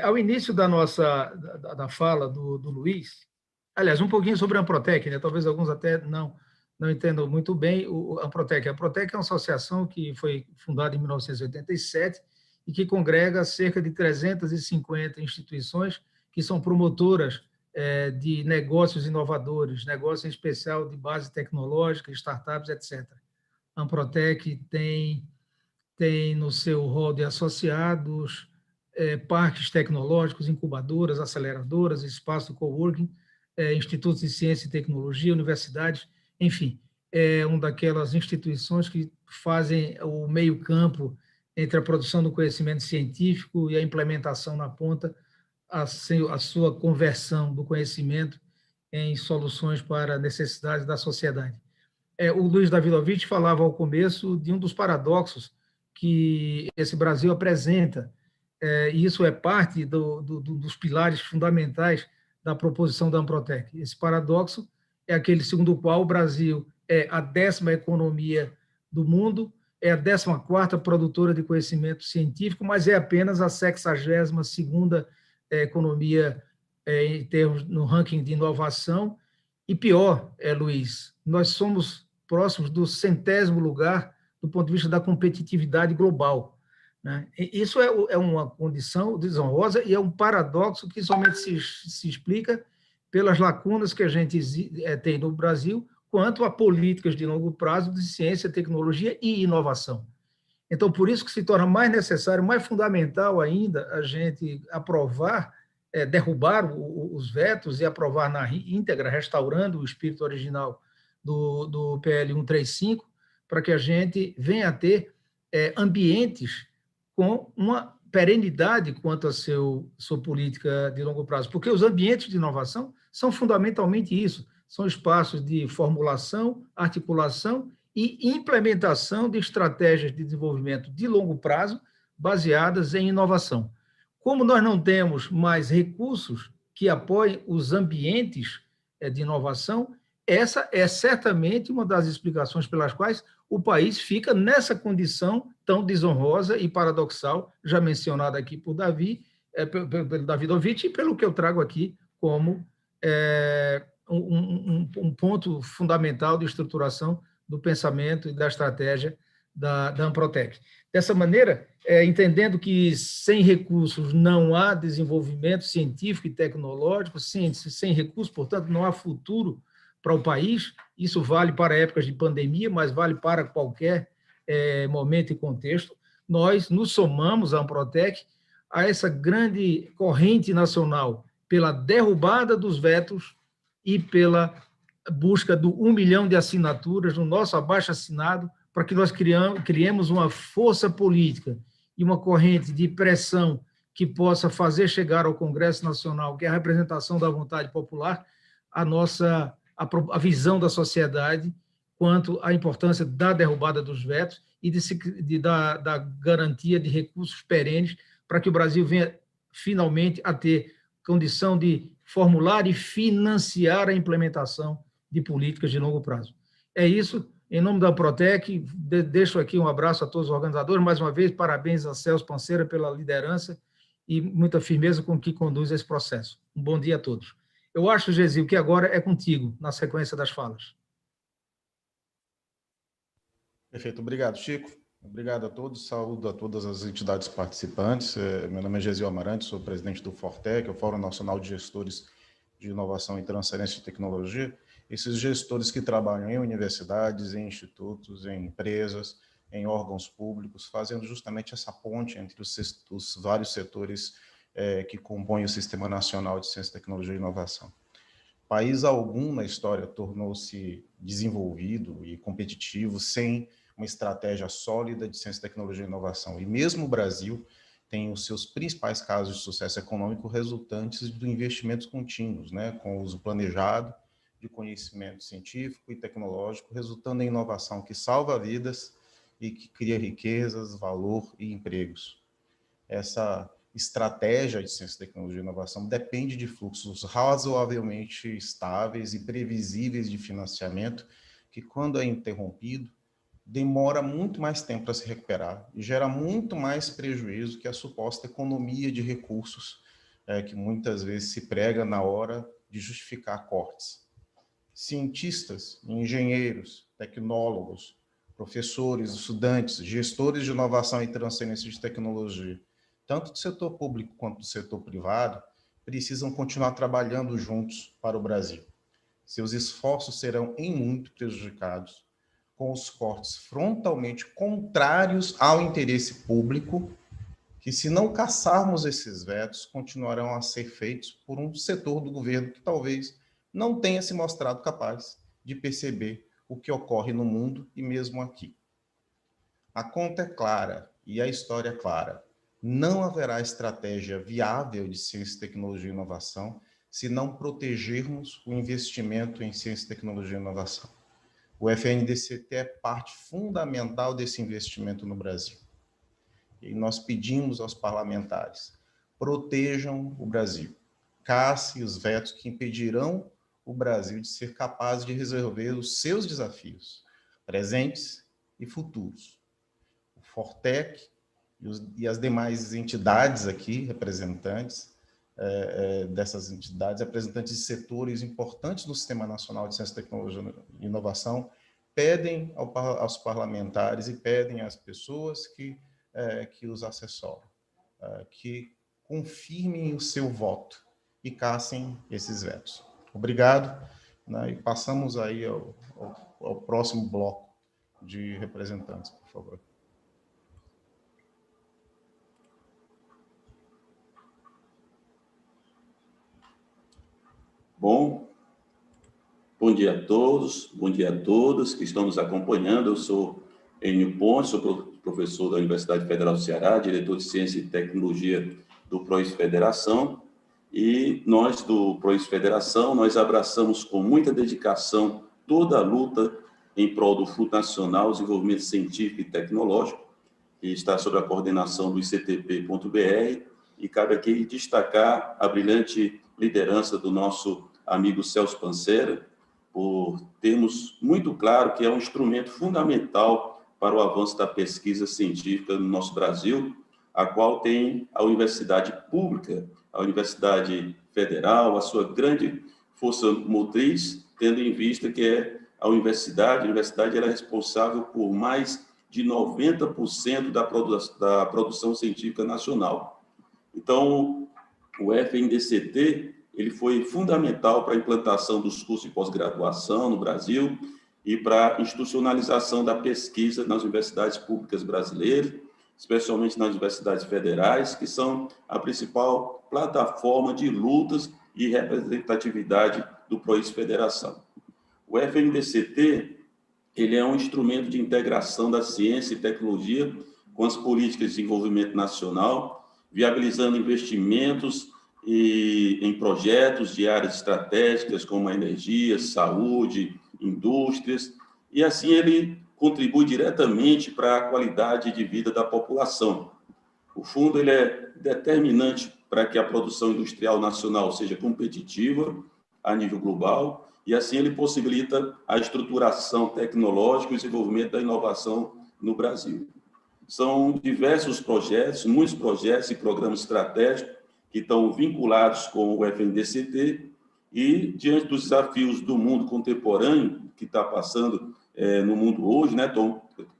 Ao início da fala do Luiz, aliás, um pouquinho sobre a Amprotec, né? Talvez alguns até não entendam muito bem a Amprotec. A Amprotec é uma associação que foi fundada em 1987 e que congrega cerca de 350 instituições que são promotoras de negócios inovadores, negócios em especial de base tecnológica, startups, etc. A Amprotec tem no seu rol de associados parques tecnológicos, incubadoras, aceleradoras, espaços de coworking, institutos de ciência e tecnologia, universidades, enfim, é uma daquelas instituições que fazem o meio-campo entre a produção do conhecimento científico e a implementação na ponta, a sua conversão do conhecimento em soluções para necessidades da sociedade. O Luiz Davidovich falava ao começo de um dos paradoxos que esse Brasil apresenta, e isso é parte dos pilares fundamentais da proposição da Amprotec. Esse paradoxo é aquele segundo o qual o Brasil é a 10ª economia do mundo, é a 14ª produtora de conhecimento científico, mas é apenas a 62ª economia em termos no ranking de inovação. E pior, Luiz, nós somos próximos do 100º lugar do ponto de vista da competitividade global, né? Isso é uma condição desonrosa e é um paradoxo que somente se explica pelas lacunas que a gente tem no Brasil quanto a políticas de longo prazo de ciência, tecnologia e inovação. Então, por isso que se torna mais necessário, mais fundamental ainda, a gente aprovar, derrubar os vetos e aprovar na íntegra, restaurando o espírito original do PL 135, para que a gente venha a ter ambientes com uma perenidade quanto à sua política de longo prazo, porque os ambientes de inovação são fundamentalmente isso, são espaços de formulação, articulação e implementação de estratégias de desenvolvimento de longo prazo baseadas em inovação. Como nós não temos mais recursos que apoiem os ambientes de inovação, essa é certamente uma das explicações pelas quais o país fica nessa condição tão desonrosa e paradoxal, já mencionada aqui por pelo Davidovich, e pelo que eu trago aqui como um ponto fundamental de estruturação do pensamento e da estratégia da Amprotec. Dessa maneira, entendendo que sem recursos não há desenvolvimento científico e tecnológico, sem recursos, portanto, não há futuro para o país, isso vale para épocas de pandemia, mas vale para qualquer momento e contexto, nós nos somamos à Amprotec a essa grande corrente nacional pela derrubada dos vetos e pela busca do 1 milhão de assinaturas no nosso abaixo-assinado, para que nós criemos uma força política e uma corrente de pressão que possa fazer chegar ao Congresso Nacional, que é a representação da vontade popular, a visão da sociedade quanto à importância da derrubada dos vetos e da garantia de recursos perenes para que o Brasil venha finalmente a ter condição de formular e financiar a implementação de políticas de longo prazo. É isso. Em nome da Amprotec, deixo aqui um abraço a todos os organizadores. Mais uma vez, parabéns a Celso Panceira pela liderança e muita firmeza com que conduz esse processo. Um bom dia a todos. Eu acho, Gesil, que agora é contigo, na sequência das falas. Perfeito. Obrigado, Chico. Obrigado a todos. Saúdo a todas as entidades participantes. Meu nome é Gesil Amarante, sou presidente do Fortec, o Fórum Nacional de Gestores de Inovação e Transferência de Tecnologia. Esses gestores que trabalham em universidades, em institutos, em empresas, em órgãos públicos, fazendo justamente essa ponte entre os vários setores que compõem o Sistema Nacional de Ciência, Tecnologia e Inovação. País algum na história tornou-se desenvolvido e competitivo sem uma estratégia sólida de ciência, tecnologia e inovação. E mesmo o Brasil tem os seus principais casos de sucesso econômico resultantes de investimentos contínuos, né, com o uso planejado de conhecimento científico e tecnológico, resultando em inovação que salva vidas e que cria riquezas, valor e empregos. Essa estratégia de ciência, tecnologia e inovação depende de fluxos razoavelmente estáveis e previsíveis de financiamento, que, quando é interrompido, demora muito mais tempo para se recuperar e gera muito mais prejuízo que a suposta economia de recursos que muitas vezes se prega na hora de justificar cortes. Cientistas, engenheiros, tecnólogos, professores, estudantes, gestores de inovação e transferência de tecnologia, tanto do setor público quanto do setor privado, precisam continuar trabalhando juntos para o Brasil. Seus esforços serão em muito prejudicados com os cortes frontalmente contrários ao interesse público que, se não caçarmos esses vetos, continuarão a ser feitos por um setor do governo que talvez não tenha se mostrado capaz de perceber o que ocorre no mundo e mesmo aqui. A conta é clara e a história é clara. Não haverá estratégia viável de ciência, tecnologia e inovação se não protegermos o investimento em ciência, tecnologia e inovação. O FNDCT é parte fundamental desse investimento no Brasil. E nós pedimos aos parlamentares, protejam o Brasil, casse os vetos que impedirão o Brasil de ser capaz de resolver os seus desafios, presentes e futuros. O Fortec e as demais entidades aqui, representantes dessas entidades, representantes de setores importantes no Sistema Nacional de Ciência, Tecnologia e Inovação, pedem aos parlamentares e pedem às pessoas que os assessoram, que confirmem o seu voto e cassem esses vetos. Obrigado, né, e passamos aí ao próximo bloco de representantes, por favor. Bom dia a todos, bom dia a todas que estão nos acompanhando. Eu sou Enio Pontes, sou professor da Universidade Federal do Ceará, diretor de Ciência e Tecnologia do PROIS Federação, e nós do PROIS Federação, nós abraçamos com muita dedicação toda a luta em prol do Fruto Nacional, Desenvolvimento Científico e Tecnológico, que está sob a coordenação do ICTP.br, e cabe aqui destacar a brilhante liderança do nosso amigo Celso Pancera, por termos muito claro que é um instrumento fundamental para o avanço da pesquisa científica no nosso Brasil, a qual tem a universidade pública, a Universidade Federal, a sua grande força motriz, tendo em vista que é a universidade ela é responsável por mais de 90% da produção científica nacional. Então, o FNDCT ele foi fundamental para a implantação dos cursos de pós-graduação no Brasil e para a institucionalização da pesquisa nas universidades públicas brasileiras, especialmente nas universidades federais, que são a principal plataforma de lutas e representatividade do PROIS Federação. O FNDCT ele é um instrumento de integração da ciência e tecnologia com as políticas de desenvolvimento nacional, viabilizando investimentos em projetos de áreas estratégicas como a energia, saúde, indústrias, e assim ele contribui diretamente para a qualidade de vida da população. O fundo ele é determinante para que a produção industrial nacional seja competitiva a nível global, e assim ele possibilita a estruturação tecnológica e o desenvolvimento da inovação no Brasil. São diversos projetos, muitos projetos e programas estratégicos que estão vinculados com o FNDCT e, diante dos desafios do mundo contemporâneo que está passando no mundo hoje, né,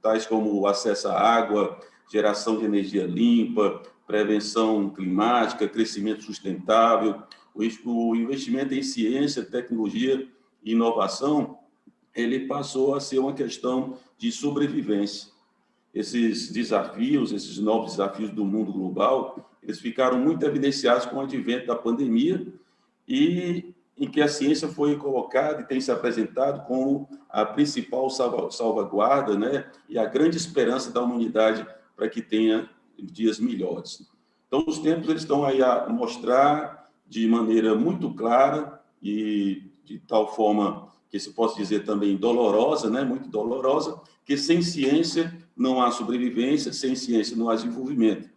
tais como o acesso à água, geração de energia limpa, prevenção climática, crescimento sustentável, o investimento em ciência, tecnologia e inovação, ele passou a ser uma questão de sobrevivência. Esses desafios, esses novos desafios do mundo global, eles ficaram muito evidenciados com o advento da pandemia e em que a ciência foi colocada e tem se apresentado como a principal salvaguarda, né, e a grande esperança da humanidade para que tenha dias melhores. Então, os tempos eles estão aí a mostrar de maneira muito clara e de tal forma que se possa dizer também dolorosa, né, muito dolorosa, que sem ciência não há sobrevivência, sem ciência não há desenvolvimento.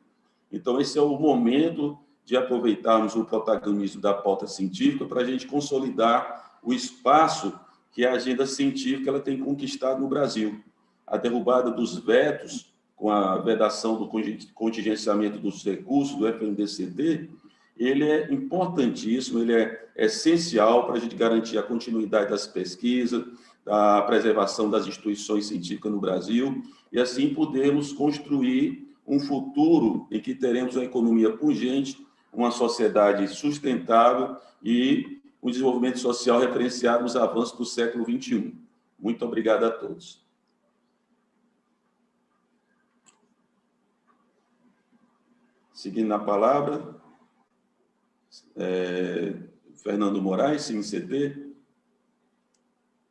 Então, esse é o momento de aproveitarmos o protagonismo da pauta científica para a gente consolidar o espaço que a agenda científica ela tem conquistado no Brasil. A derrubada dos vetos, com a vedação do contingenciamento dos recursos do FNDCT, ele é importantíssimo, ele é essencial para a gente garantir a continuidade das pesquisas, a preservação das instituições científicas no Brasil, e assim podermos construir um futuro em que teremos uma economia pungente, uma sociedade sustentável e um desenvolvimento social referenciado nos avanços do século XXI. Muito obrigado a todos. Seguindo na palavra, Fernando Moraes, CNCT.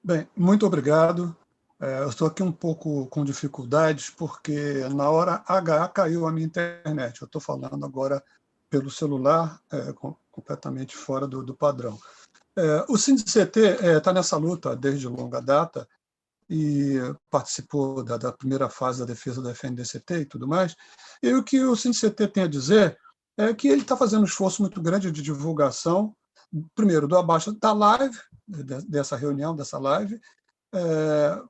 Bem, muito obrigado. Eu estou aqui um pouco com dificuldades, porque na hora H caiu a minha internet. Eu estou falando agora pelo celular, completamente fora do padrão. O CNCT está nessa luta desde longa data e participou da primeira fase da defesa da FNDCT e tudo mais. E o que o CNCT tem a dizer é que ele está fazendo um esforço muito grande de divulgação, primeiro, do abaixo da live, dessa reunião, dessa live,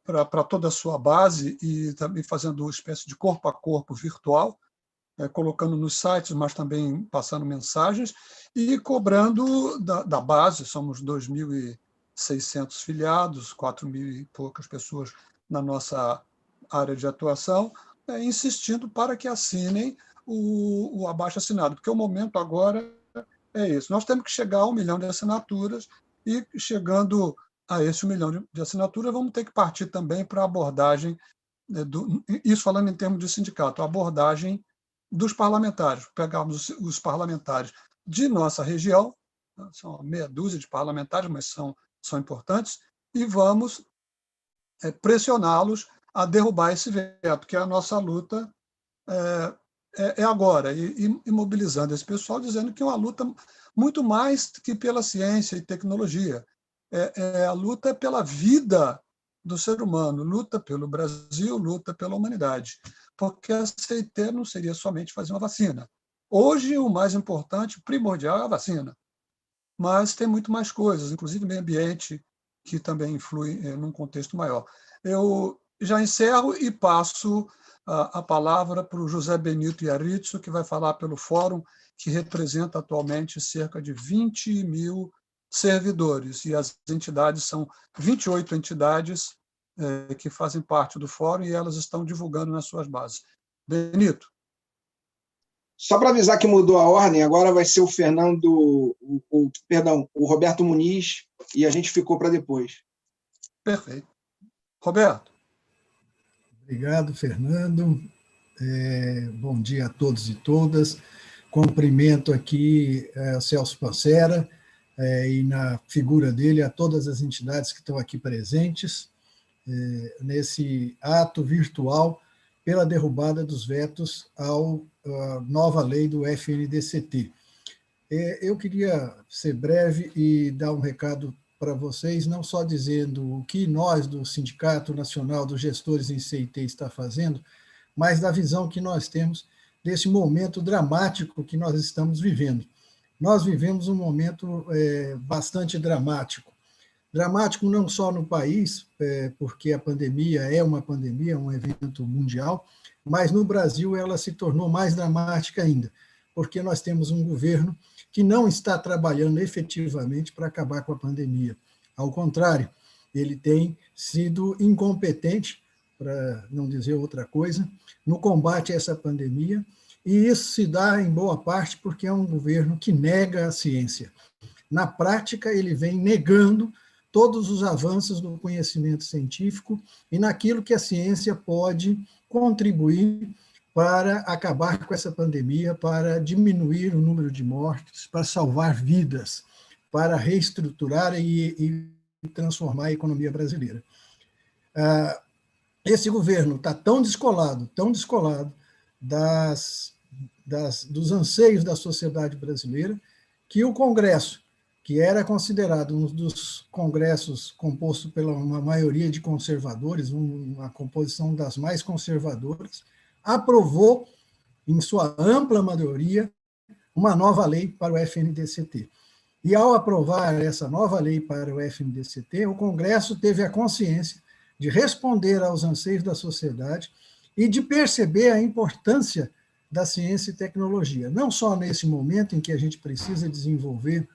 para toda a sua base e também fazendo uma espécie de corpo a corpo virtual, colocando nos sites, mas também passando mensagens e cobrando da base. Somos 2.600 filiados, 4.000 e poucas pessoas na nossa área de atuação, insistindo para que assinem o abaixo-assinado, porque o momento agora é esse. Nós temos que chegar a 1 milhão de assinaturas e, chegando a esse 1 milhão de assinaturas, vamos ter que partir também para a abordagem, isso falando em termos de sindicato, a abordagem dos parlamentares. Pegarmos os parlamentares de nossa região, são meia dúzia de parlamentares, mas são importantes, e vamos pressioná-los a derrubar esse veto, que é a nossa luta agora, e mobilizando esse pessoal, dizendo que é uma luta muito mais que pela ciência e tecnologia. A luta é pela vida do ser humano, luta pelo Brasil, luta pela humanidade, porque a CIT não seria somente fazer uma vacina. Hoje, o mais importante, primordial, é a vacina, mas tem muito mais coisas, inclusive meio ambiente, que também influi num contexto maior. Eu já encerro e passo a palavra para o José Benito Yaritzo, que vai falar pelo fórum, que representa atualmente cerca de 20.000 servidores, e as entidades são 28 entidades que fazem parte do fórum, e elas estão divulgando nas suas bases. Benito. Só para avisar que mudou a ordem, agora vai ser o o Roberto Muniz, e a gente ficou para depois. Perfeito. Roberto. Obrigado, Fernando. Bom dia a todos e todas. Cumprimento aqui Celso Pancera e, na figura dele, a todas as entidades que estão aqui presentes nesse ato virtual pela derrubada dos vetos à nova lei do FNDCT. Eu queria ser breve e dar um recado para vocês, não só dizendo o que nós, do Sindicato Nacional dos Gestores em CIT, está fazendo, mas da visão que nós temos desse momento dramático que nós estamos vivendo. Nós vivemos um momento bastante dramático. Dramático não só no país, porque a pandemia é uma pandemia, um evento mundial, mas no Brasil ela se tornou mais dramática ainda, porque nós temos um governo que não está trabalhando efetivamente para acabar com a pandemia. Ao contrário, ele tem sido incompetente, para não dizer outra coisa, no combate a essa pandemia, e isso se dá em boa parte porque é um governo que nega a ciência. Na prática, ele vem negando todos os avanços do conhecimento científico e naquilo que a ciência pode contribuir para acabar com essa pandemia, para diminuir o número de mortes, para salvar vidas, para reestruturar e transformar a economia brasileira. Esse governo está tão descolado dos anseios da sociedade brasileira, que o Congresso, que era considerado um dos congressos composto pela uma maioria de conservadores, uma composição das mais conservadoras, aprovou, em sua ampla maioria, uma nova lei para o FNDCT. E, ao aprovar essa nova lei para o FNDCT, o Congresso teve a consciência de responder aos anseios da sociedade e de perceber a importância da ciência e tecnologia, não só nesse momento em que a gente precisa desenvolver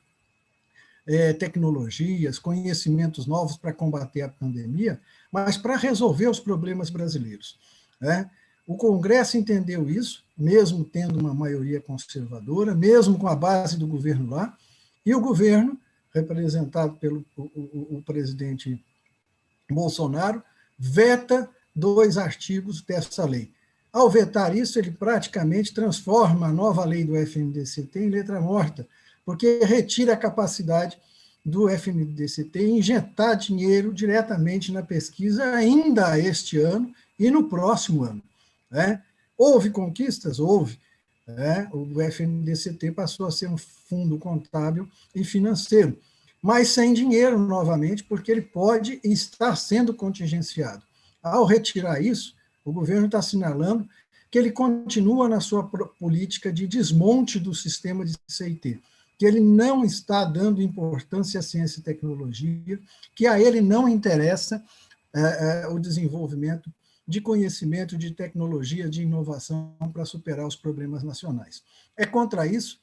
tecnologias, conhecimentos novos para combater a pandemia, mas para resolver os problemas brasileiros. O Congresso entendeu isso, mesmo tendo uma maioria conservadora, mesmo com a base do governo lá, e o governo, representado pelo o presidente Bolsonaro, veta 2 artigos dessa lei. Ao vetar isso, ele praticamente transforma a nova lei do FNDCT em letra morta, porque retira a capacidade do FNDCT em injetar dinheiro diretamente na pesquisa ainda este ano e no próximo ano. Né? Houve conquistas? Houve. Né? O FNDCT passou a ser um fundo contábil e financeiro, mas sem dinheiro novamente, porque ele pode estar sendo contingenciado. Ao retirar isso, o governo está assinalando que ele continua na sua política de desmonte do sistema de CIT, que ele não está dando importância à ciência e tecnologia, que a ele não interessa o desenvolvimento de conhecimento, de tecnologia, de inovação para superar os problemas nacionais. É contra isso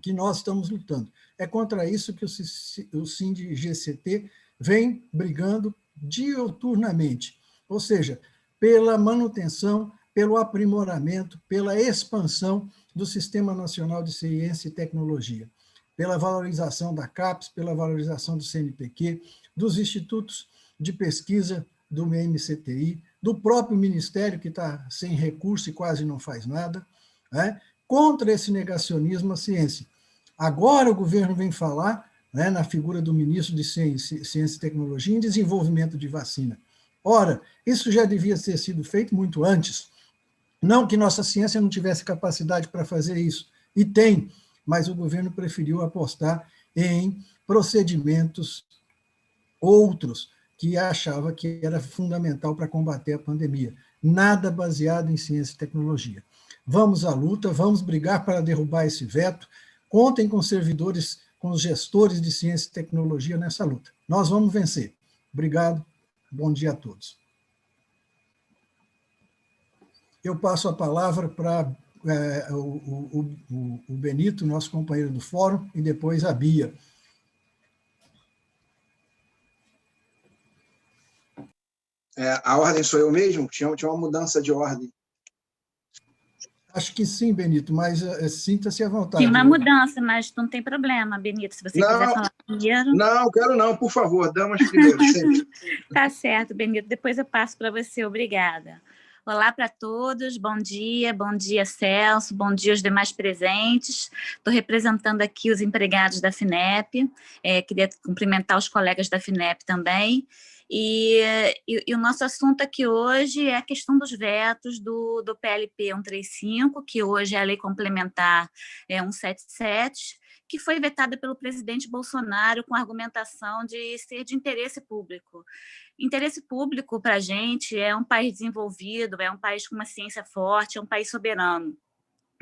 que nós estamos lutando. É contra isso que o SINDIGCT vem brigando diuturnamente, ou seja, pela manutenção, pelo aprimoramento, pela expansão do Sistema Nacional de Ciência e Tecnologia, pela valorização da CAPES, pela valorização do CNPq, dos institutos de pesquisa do MCTI, do próprio Ministério, que está sem recurso e quase não faz nada, né, contra esse negacionismo à ciência. Agora o governo vem falar, né, na figura do ministro de Ciência e Tecnologia, em desenvolvimento de vacina. Ora, isso já devia ter sido feito muito antes. Não que nossa ciência não tivesse capacidade para fazer isso, e tem, mas o governo preferiu apostar em procedimentos outros que achava que era fundamental para combater a pandemia. Nada baseado em ciência e tecnologia. Vamos à luta, vamos brigar para derrubar esse veto. Contem com os servidores, com os gestores de ciência e tecnologia nessa luta. Nós vamos vencer. Obrigado. Bom dia a todos. Eu passo a palavra para o Benito, nosso companheiro do fórum, e depois a Bia. A ordem sou eu mesmo? Tinha uma mudança de ordem. Acho que sim, Benito, mas sinta-se à vontade. Tem uma mudança, mas não tem problema, Benito, se você quiser falar primeiro. Não, quero não, por favor, damas primeiro, sempre. Tá certo, Benito, depois eu passo para você, obrigada. Olá para todos, bom dia Celso, bom dia aos demais presentes. Estou representando aqui os empregados da FINEP, queria cumprimentar os colegas da FINEP também. E o nosso assunto aqui hoje é a questão dos vetos do PLP 135, que hoje é a Lei Complementar 177, que foi vetada pelo presidente Bolsonaro com a argumentação de ser de interesse público. Interesse público, para a gente, é um país desenvolvido, é um país com uma ciência forte, é um país soberano.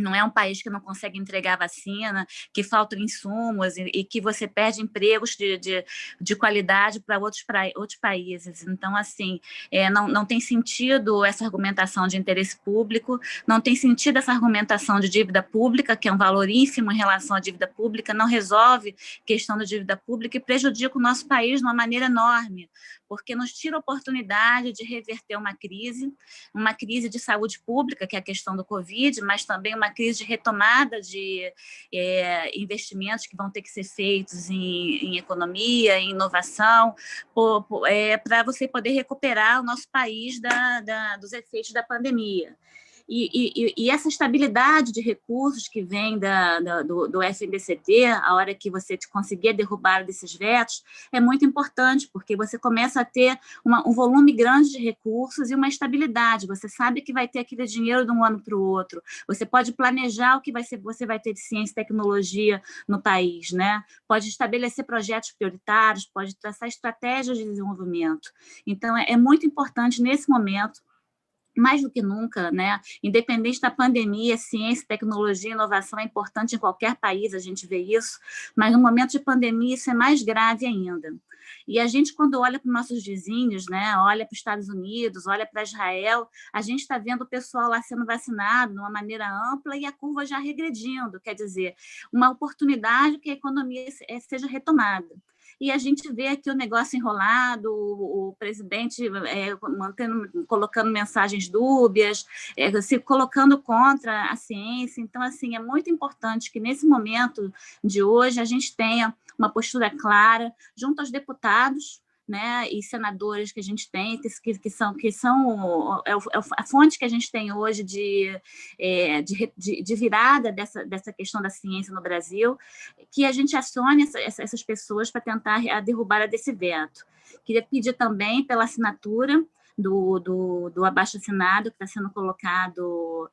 Não é um país que não consegue entregar vacina, que faltam insumos e que você perde empregos de qualidade para outros países. Então, assim, não tem sentido essa argumentação de interesse público, não tem sentido essa argumentação de dívida pública, que é um valor ínfimo em relação à dívida pública, não resolve questão da dívida pública e prejudica o nosso país de uma maneira enorme, porque nos tira a oportunidade de reverter uma crise de saúde pública, que é a questão do Covid, mas também uma crise de retomada de investimentos que vão ter que ser feitos em economia, em inovação, para você poder recuperar o nosso país dos efeitos da pandemia. E essa estabilidade de recursos que vem do FNDCT, a hora que você conseguir derrubar desses vetos, é muito importante, porque você começa a ter um volume grande de recursos e uma estabilidade. Você sabe que vai ter aquele dinheiro de um ano para o outro. Você pode planejar o que você vai ter de ciência e tecnologia no país, né? Pode estabelecer projetos prioritários, pode traçar estratégias de desenvolvimento. Então, é muito importante, nesse momento, mais do que nunca, né? Independente da pandemia, ciência, tecnologia, inovação é importante em qualquer país, a gente vê isso, mas no momento de pandemia isso é mais grave ainda. E a gente, quando olha para os nossos vizinhos, né? Olha para os Estados Unidos, olha para Israel, a gente está vendo o pessoal lá sendo vacinado de uma maneira ampla e a curva já regredindo, quer dizer, uma oportunidade que a economia seja retomada. E a gente vê aqui o negócio enrolado, o presidente colocando mensagens dúbias, se colocando contra a ciência. Então, assim, é muito importante que, nesse momento de hoje, a gente tenha uma postura clara junto aos deputados, né, e senadores que a gente tem, que são a fonte que a gente tem hoje de virada dessa questão da ciência no Brasil, que a gente acione essas pessoas para tentar a derrubada desse veto. Queria pedir também pela assinatura do abaixo-assinado que está sendo colocado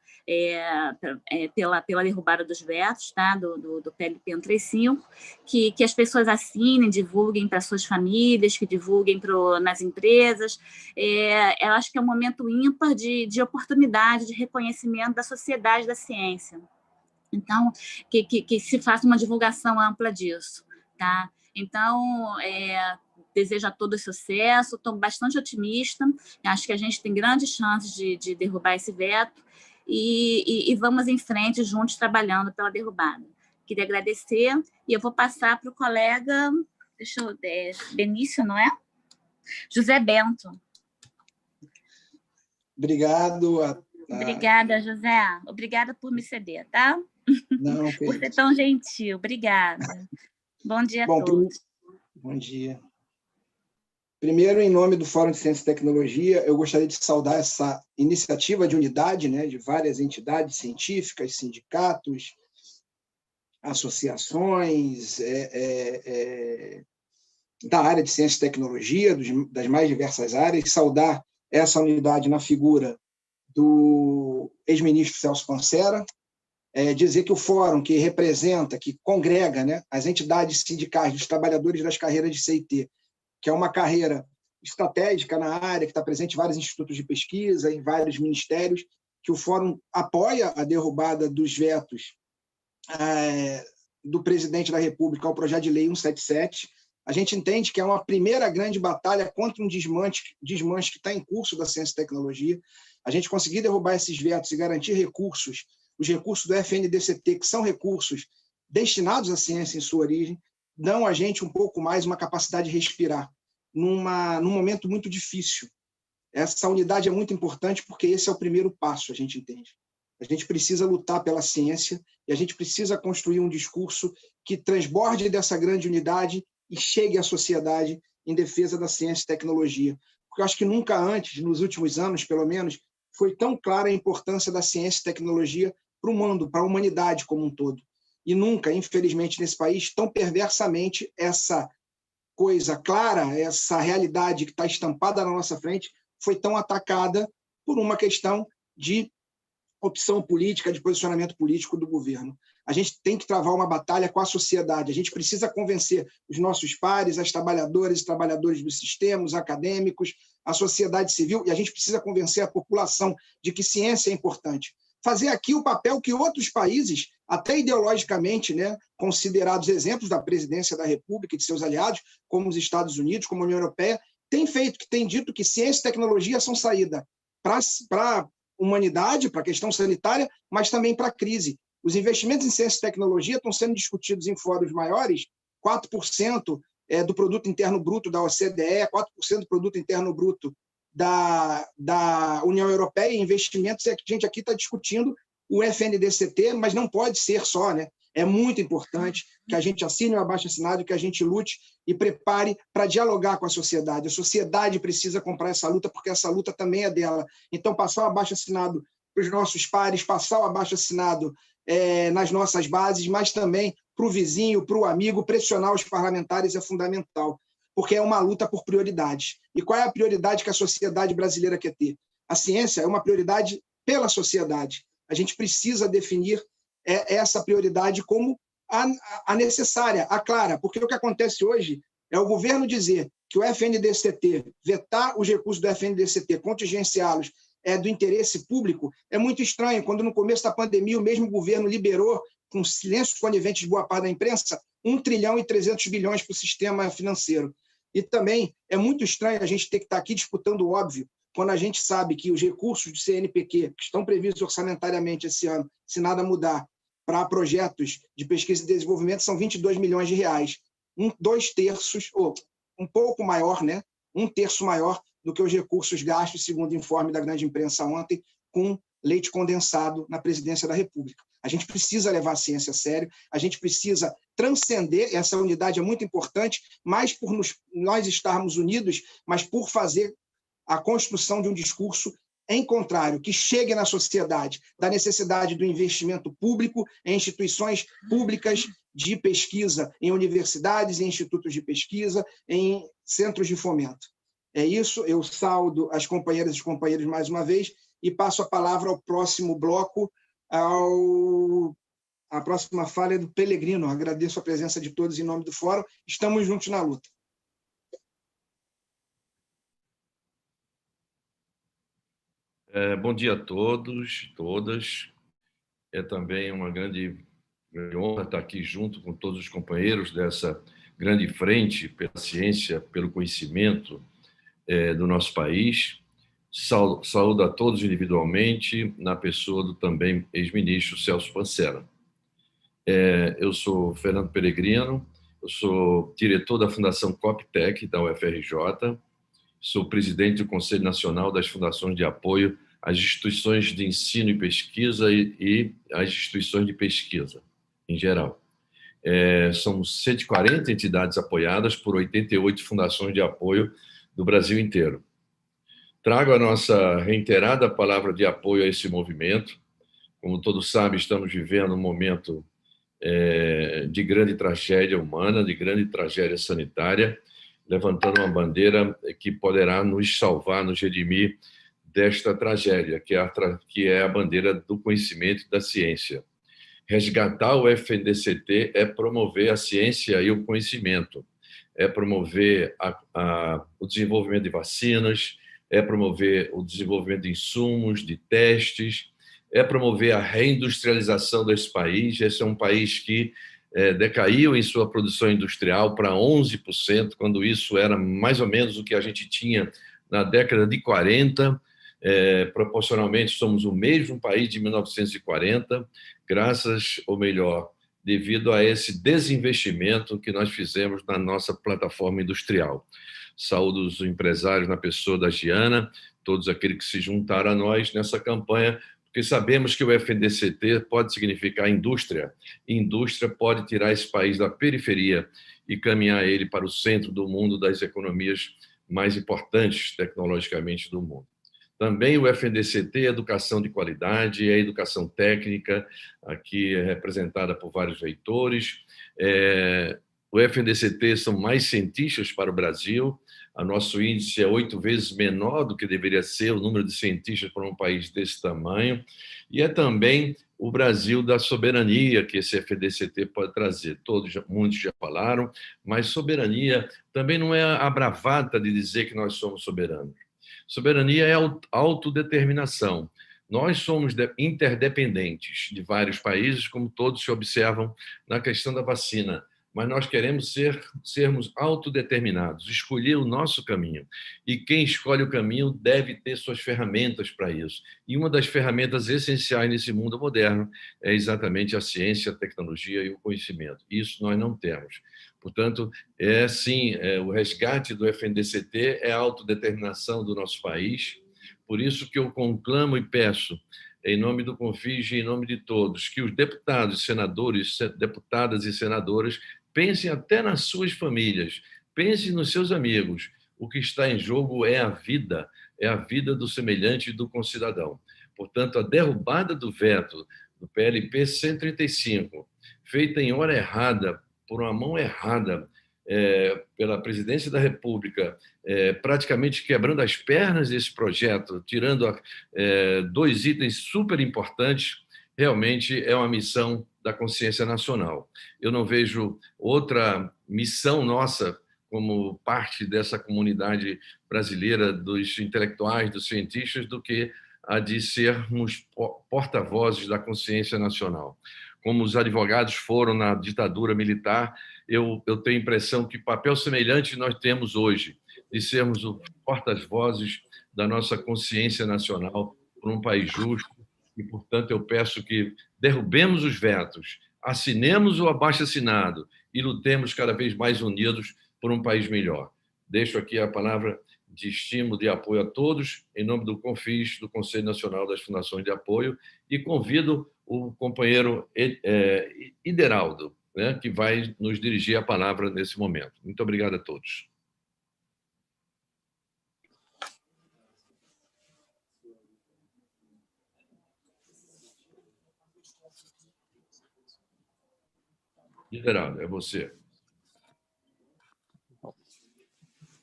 pela derrubada dos vetos, tá? do PLP 135, que as pessoas assinem, divulguem para suas famílias, que divulguem nas empresas. Eu acho que é um momento ímpar de oportunidade, de reconhecimento da sociedade da ciência. Então, que se faça uma divulgação ampla disso. Tá? Então, desejo a todos sucesso, estou bastante otimista, acho que a gente tem grandes chances de derrubar esse veto e vamos em frente juntos trabalhando pela derrubada. Queria agradecer e eu vou passar para o colega, Benício, não é? José Bento. Obrigado. Obrigada, José. Obrigada por me ceder, tá? Não, por ser tão gentil. Obrigada. Bom dia a todos. Bom dia. Primeiro, em nome do Fórum de Ciência e Tecnologia, eu gostaria de saudar essa iniciativa de unidade, né, de várias entidades científicas, sindicatos, associações da área de ciência e tecnologia, das mais diversas áreas, saudar essa unidade na figura do ex-ministro Celso Pancera, dizer que o Fórum, que representa, que congrega, né, as entidades sindicais dos trabalhadores das carreiras de CIT, que é uma carreira estratégica na área, que está presente em vários institutos de pesquisa, em vários ministérios, que o Fórum apoia a derrubada dos vetos do presidente da República ao projeto de lei 177. A gente entende que é uma primeira grande batalha contra um desmanche que está em curso da ciência e tecnologia. A gente conseguir derrubar esses vetos e garantir recursos, os recursos do FNDCT, que são recursos destinados à ciência em sua origem, dão a gente um pouco mais uma capacidade de respirar num momento muito difícil. Essa unidade é muito importante porque esse é o primeiro passo, a gente entende. A gente precisa lutar pela ciência e a gente precisa construir um discurso que transborde dessa grande unidade e chegue à sociedade em defesa da ciência e tecnologia. Porque eu acho que nunca antes, nos últimos anos, pelo menos, foi tão clara a importância da ciência e tecnologia para o mundo, para a humanidade como um todo. E nunca, infelizmente, nesse país, tão perversamente, essa coisa clara, essa realidade que está estampada na nossa frente, foi tão atacada por uma questão de opção política, de posicionamento político do governo. A gente tem que travar uma batalha com a sociedade, a gente precisa convencer os nossos pares, as trabalhadoras e trabalhadores do sistema, os acadêmicos, a sociedade civil, e a gente precisa convencer a população de que ciência é importante. Fazer aqui o papel que outros países, até ideologicamente, né, considerados exemplos da presidência da República e de seus aliados, como os Estados Unidos, como a União Europeia, têm feito, que têm dito que ciência e tecnologia são saída para a humanidade, para a questão sanitária, mas também para a crise. Os investimentos em ciência e tecnologia estão sendo discutidos em fóruns maiores, 4% do produto interno bruto da OCDE, 4% do produto interno bruto da União Europeia, e investimentos, a gente aqui está discutindo o FNDCT, mas não pode ser só, né? É muito importante que a gente assine o abaixo-assinado, que a gente lute e prepare para dialogar com a sociedade. A sociedade precisa comprar essa luta, porque essa luta também é dela. Então, passar o abaixo-assinado para os nossos pares, passar o abaixo-assinado nas nossas bases, mas também para o vizinho, para o amigo, pressionar os parlamentares é fundamental, porque é uma luta por prioridades. E qual é a prioridade que a sociedade brasileira quer ter? A ciência é uma prioridade pela sociedade. A gente precisa definir essa prioridade como a necessária, a clara, porque o que acontece hoje é o governo dizer que o FNDCT, vetar os recursos do FNDCT, contingenciá-los, é do interesse público, é muito estranho, quando no começo da pandemia o mesmo governo liberou, com silêncio conivente de boa parte da imprensa, 1 trilhão e 300 bilhões para o sistema financeiro. E também é muito estranho a gente ter que estar aqui disputando o óbvio, quando a gente sabe que os recursos do CNPq, que estão previstos orçamentariamente esse ano, se nada mudar, para projetos de pesquisa e desenvolvimento, são 22 milhões de reais. 2/3, ou um pouco maior, né? 1/3 maior do que os recursos gastos, segundo o informe da grande imprensa ontem, com leite condensado na presidência da República. A gente precisa levar a ciência a sério, a gente precisa transcender, essa unidade é muito importante, mais por nós estarmos unidos, mas por fazer a construção de um discurso em contrário, que chegue na sociedade, da necessidade do investimento público em instituições públicas de pesquisa, em universidades, em institutos de pesquisa, em centros de fomento. É isso, eu saudo as companheiras e os companheiros mais uma vez e passo a palavra ao próximo bloco, a próxima fala é do Pellegrino. Agradeço a presença de todos em nome do Fórum. Estamos juntos na luta. Bom dia a todos, todas. É também uma grande honra estar aqui junto com todos os companheiros dessa grande frente pela ciência, pelo conhecimento do nosso país. Saúdo a todos individualmente, na pessoa do também ex-ministro Celso Pancera. Eu sou Fernando Pellegrino, eu sou diretor da Fundação Coptec, da UFRJ, sou presidente do Conselho Nacional das Fundações de Apoio às Instituições de Ensino e Pesquisa e às instituições de pesquisa, em geral. São 140 entidades apoiadas por 88 fundações de apoio do Brasil inteiro. Trago a nossa reiterada palavra de apoio a esse movimento. Como todos sabem, estamos vivendo um momento de grande tragédia humana, de grande tragédia sanitária, levantando uma bandeira que poderá nos salvar, nos redimir desta tragédia, que é a bandeira do conhecimento e da ciência. Resgatar o FNDCT é promover a ciência e o conhecimento, é promover o desenvolvimento de vacinas, é promover o desenvolvimento de insumos, de testes, é promover a reindustrialização desse país. Esse é um país que decaiu em sua produção industrial para 11%, quando isso era mais ou menos o que a gente tinha na década de 40. Proporcionalmente, somos o mesmo país de 1940, graças, ou melhor, devido a esse desinvestimento que nós fizemos na nossa plataforma industrial. Saúdo os empresários na pessoa da Giana, todos aqueles que se juntaram a nós nessa campanha, porque sabemos que o FNDCT pode significar indústria. Indústria pode tirar esse país da periferia e caminhar ele para o centro do mundo, das economias mais importantes tecnologicamente do mundo. Também o FNDCT é educação de qualidade, é educação técnica, aqui é representada por vários reitores. O FNDCT são mais cientistas para o Brasil. O nosso índice é 8 vezes menor do que deveria ser o número de cientistas para um país desse tamanho. E é também o Brasil da soberania que esse FNDCT pode trazer. Muitos já falaram, mas soberania também não é a bravata de dizer que nós somos soberanos. Soberania é autodeterminação. Nós somos interdependentes de vários países, como todos se observam na questão da vacina, mas nós queremos sermos autodeterminados, escolher o nosso caminho. E quem escolhe o caminho deve ter suas ferramentas para isso. E uma das ferramentas essenciais nesse mundo moderno é exatamente a ciência, a tecnologia e o conhecimento. Isso nós não temos. Portanto, o resgate do FNDCT é a autodeterminação do nosso país. Por isso que eu conclamo e peço, em nome do Confis e em nome de todos, que os deputados, senadores, deputadas e senadoras pensem até nas suas famílias, pensem nos seus amigos. O que está em jogo é a vida do semelhante e do concidadão. Portanto, a derrubada do veto do PLP 135, feita em hora errada, por uma mão errada, pela Presidência da República, praticamente quebrando as pernas desse projeto, tirando 2 itens super importantes, realmente é uma missão da consciência nacional. Eu não vejo outra missão nossa como parte dessa comunidade brasileira dos intelectuais, dos cientistas, do que a de sermos porta-vozes da consciência nacional. Como os advogados foram na ditadura militar, eu tenho a impressão que papel semelhante nós temos hoje, de sermos os porta-vozes da nossa consciência nacional por um país justo, e, portanto, eu peço que derrubemos os vetos, assinemos o abaixo-assinado e lutemos cada vez mais unidos por um país melhor. Deixo aqui a palavra de estímulo, de apoio a todos, em nome do Confis, do Conselho Nacional das Fundações de Apoio, e convido o companheiro Ideraldo, né, que vai nos dirigir a palavra nesse momento. Muito obrigado a todos. Ideraldo, é você.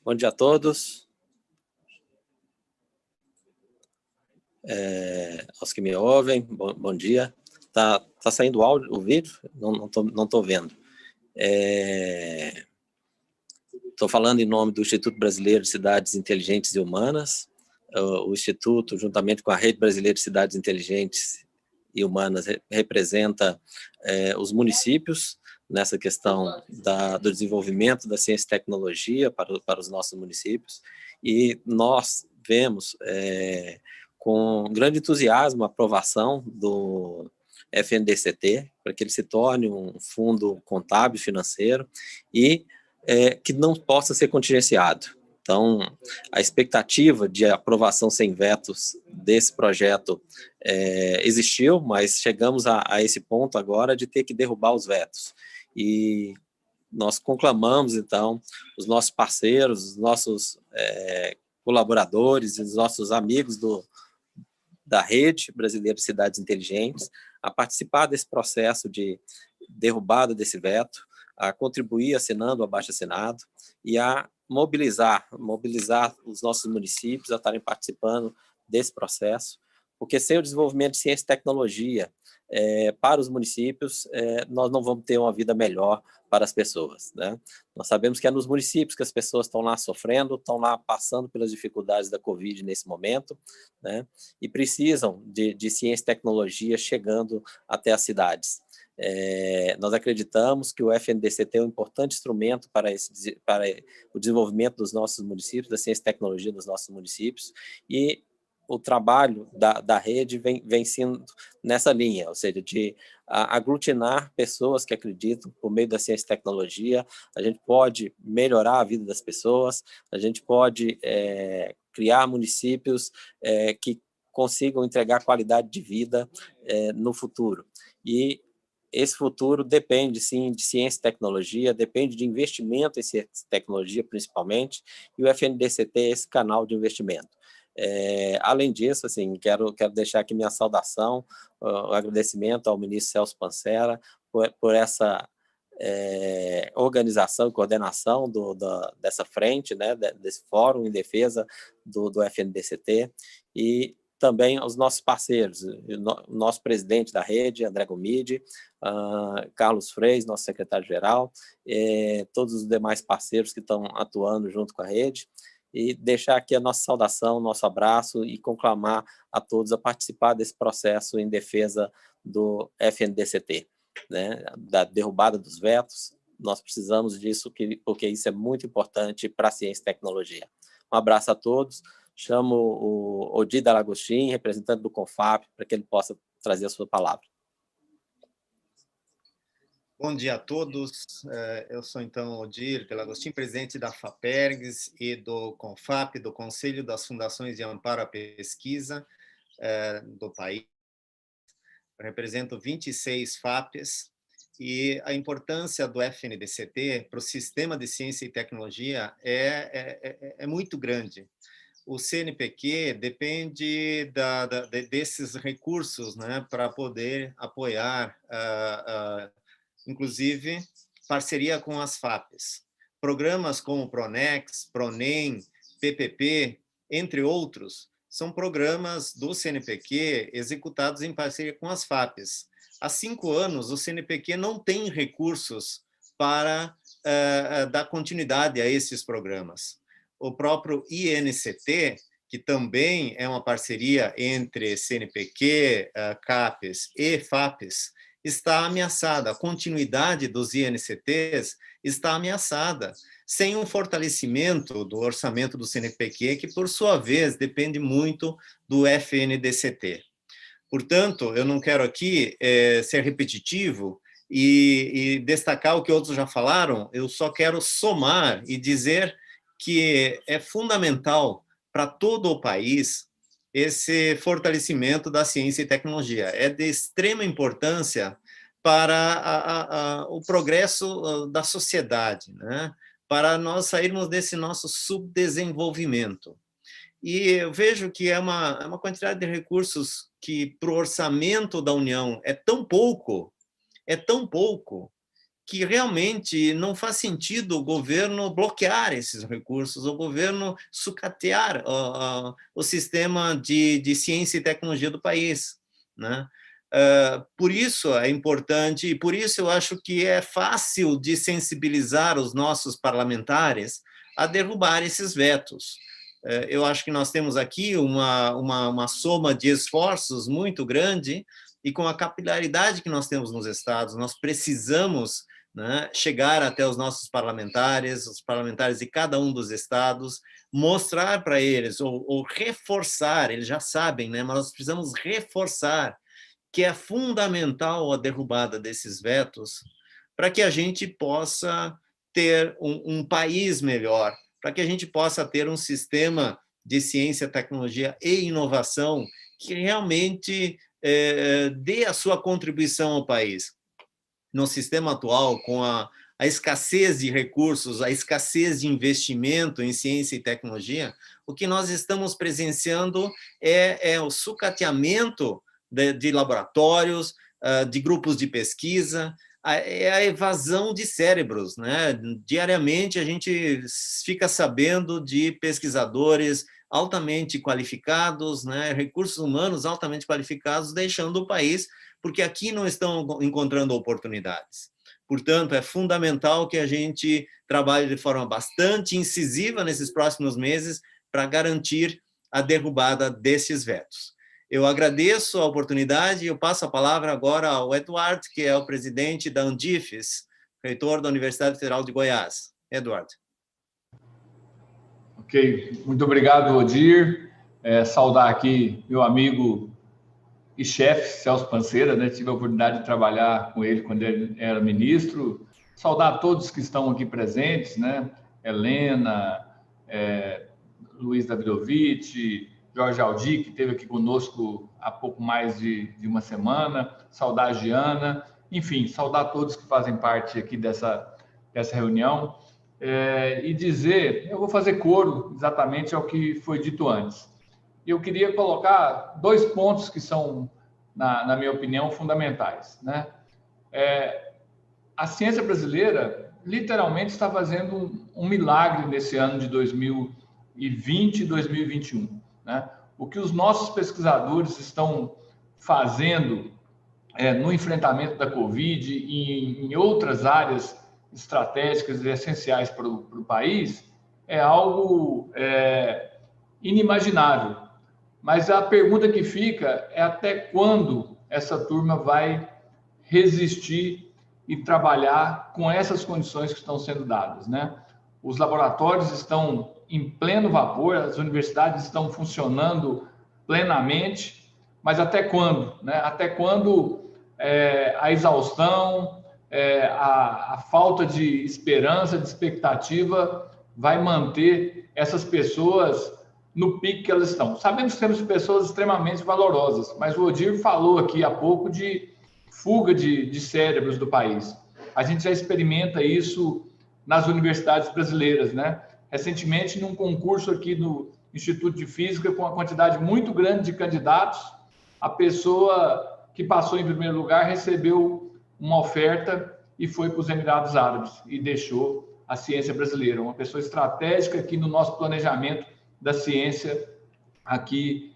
Bom dia a todos. Aos que me ouvem, bom dia. Tá saindo o vídeo? Não tô vendo. Estou falando em nome do Instituto Brasileiro de Cidades Inteligentes e Humanas. O Instituto, juntamente com a Rede Brasileira de Cidades Inteligentes e Humanas, representa os municípios nessa questão do desenvolvimento da ciência e tecnologia para os nossos municípios. E nós vemos com grande entusiasmo a aprovação do FNDCT, para que ele se torne um fundo contábil financeiro e que não possa ser contingenciado. Então, a expectativa de aprovação sem vetos desse projeto existiu, mas chegamos a esse ponto agora de ter que derrubar os vetos. E nós conclamamos, então, os nossos parceiros, os nossos colaboradores, os nossos amigos da Rede Brasileira de Cidades Inteligentes a participar desse processo de derrubada desse veto, a contribuir assinando o abaixo-assinado e a mobilizar os nossos municípios a estarem participando desse processo, porque sem o desenvolvimento de ciência e tecnologia para os municípios, nós não vamos ter uma vida melhor para as pessoas, né? Nós sabemos que é nos municípios que as pessoas estão lá sofrendo, estão lá passando pelas dificuldades da Covid nesse momento, né? E precisam de ciência e tecnologia chegando até as cidades. Nós acreditamos que o FNDCT é um importante instrumento para o desenvolvimento dos nossos municípios, da ciência e tecnologia dos nossos municípios, e o trabalho da rede vem sendo nessa linha, ou seja, de aglutinar pessoas que acreditam por meio da ciência e tecnologia. A gente pode melhorar a vida das pessoas, a gente pode criar municípios que consigam entregar qualidade de vida no futuro. E esse futuro depende, sim, de ciência e tecnologia, depende de investimento em ciência e tecnologia, principalmente, e o FNDCT é esse canal de investimento. Além disso, assim, quero deixar aqui minha saudação, o agradecimento ao ministro Celso Pancera por essa organização e coordenação dessa frente, né, desse fórum em defesa do FNDCT, e também aos nossos parceiros, o nosso presidente da rede, André Gomide, Carlos Freis, nosso secretário-geral, todos os demais parceiros que estão atuando junto com a rede, e deixar aqui a nossa saudação, nosso abraço e conclamar a todos a participar desse processo em defesa do FNDCT, né, da derrubada dos vetos. Nós precisamos disso, porque isso é muito importante para a ciência e tecnologia. Um abraço a todos. Chamo o Odir Dalagostin, representante do CONFAP, para que ele possa trazer a sua palavra. Bom dia a todos. Eu sou, então, Odir Dalagostin, presidente da FAPERGS e do CONFAP, do Conselho das Fundações de Amparo à Pesquisa do país. Eu represento 26 FAPs, e a importância do FNDCT para o sistema de ciência e tecnologia é muito grande. O CNPq depende desses recursos, né, para poder apoiar, inclusive, parceria com as FAPs. Programas como Pronex, Pronem, PPP, entre outros, são programas do CNPq executados em parceria com as FAPs. Há 5 anos, o CNPq não tem recursos para dar continuidade a esses programas. O próprio INCT, que também é uma parceria entre CNPq, CAPES e FAPES, está ameaçada. A continuidade dos INCTs está ameaçada, sem um fortalecimento do orçamento do CNPq, que, por sua vez, depende muito do FNDCT. Portanto, eu não quero aqui ser repetitivo e destacar o que outros já falaram, eu só quero somar e dizer que é fundamental para todo o país esse fortalecimento da ciência e tecnologia. É de extrema importância para o progresso da sociedade, né? Para nós sairmos desse nosso subdesenvolvimento. E eu vejo que é uma quantidade de recursos que, para o orçamento da União, é tão pouco, que realmente não faz sentido o governo bloquear esses recursos, o governo sucatear o sistema de ciência e tecnologia do país, né? Por isso é importante, e por isso eu acho que é fácil de sensibilizar os nossos parlamentares a derrubar esses vetos. Eu acho que nós temos aqui uma soma de esforços muito grande, e com a capilaridade que nós temos nos estados, nós precisamos, né, chegar até os nossos parlamentares, os parlamentares de cada um dos estados, mostrar para eles, ou reforçar, eles já sabem, né, mas nós precisamos reforçar que é fundamental a derrubada desses vetos para que a gente possa ter um país melhor, para que a gente possa ter um sistema de ciência, tecnologia e inovação que realmente dê a sua contribuição ao país. No sistema atual, com a escassez de recursos, a escassez de investimento em ciência e tecnologia, o que nós estamos presenciando é o sucateamento de laboratórios, de grupos de pesquisa, é a evasão de cérebros, né? Diariamente a gente fica sabendo de pesquisadores altamente qualificados, né? Recursos humanos altamente qualificados deixando o país porque aqui não estão encontrando oportunidades. Portanto, é fundamental que a gente trabalhe de forma bastante incisiva nesses próximos meses para garantir a derrubada desses vetos. Eu agradeço a oportunidade e eu passo a palavra agora ao Eduardo, que é o presidente da Andifes, reitor da Universidade Federal de Goiás. Eduardo. Ok, muito obrigado, Odir. Saudar aqui meu amigo e chefe, Celso Panceira, né? Tive a oportunidade de trabalhar com ele quando ele era ministro. Saudar todos que estão aqui presentes, né? Helena, Luiz Davidovich, Jorge Aldi, que esteve aqui conosco há pouco mais de uma semana, saudar a Giana, enfim, saudar todos que fazem parte aqui dessa reunião, e dizer, eu vou fazer coro exatamente ao que foi dito antes. Eu queria colocar 2 pontos que são, na minha opinião, fundamentais, né? A ciência brasileira literalmente está fazendo um milagre nesse ano de 2020 e 2021. Né? O que os nossos pesquisadores estão fazendo no enfrentamento da Covid e em outras áreas estratégicas e essenciais para o país é algo inimaginável. Mas a pergunta que fica é até quando essa turma vai resistir e trabalhar com essas condições que estão sendo dadas, né? Os laboratórios estão em pleno vapor, as universidades estão funcionando plenamente, mas até quando, né? Até quando a exaustão, a falta de esperança, de expectativa vai manter essas pessoas no pique que elas estão? Sabemos que temos pessoas extremamente valorosas, mas o Odir falou aqui há pouco de fuga de cérebros do país. A gente já experimenta isso nas universidades brasileiras, né? Recentemente, num concurso aqui no Instituto de Física, com uma quantidade muito grande de candidatos, a pessoa que passou em primeiro lugar recebeu uma oferta e foi para os Emirados Árabes e deixou a ciência brasileira, uma pessoa estratégica aqui no nosso planejamento da ciência aqui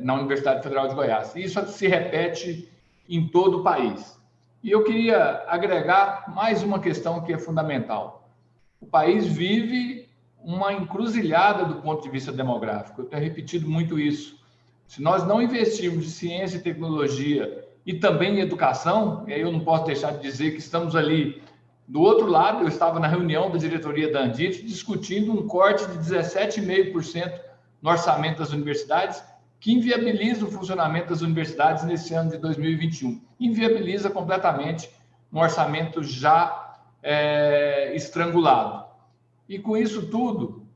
na Universidade Federal de Goiás. Isso se repete em todo o país. E eu queria agregar mais uma questão que é fundamental. O país vive uma encruzilhada do ponto de vista demográfico. Eu tenho repetido muito isso. Se nós não investirmos em ciência e tecnologia e também em educação, e aí eu não posso deixar de dizer que estamos ali do outro lado. Eu estava na reunião da diretoria da Andifes discutindo um corte de 17,5% no orçamento das universidades, que inviabiliza o funcionamento das universidades nesse ano de 2021. Inviabiliza completamente um orçamento já estrangulado. E com isso tudo,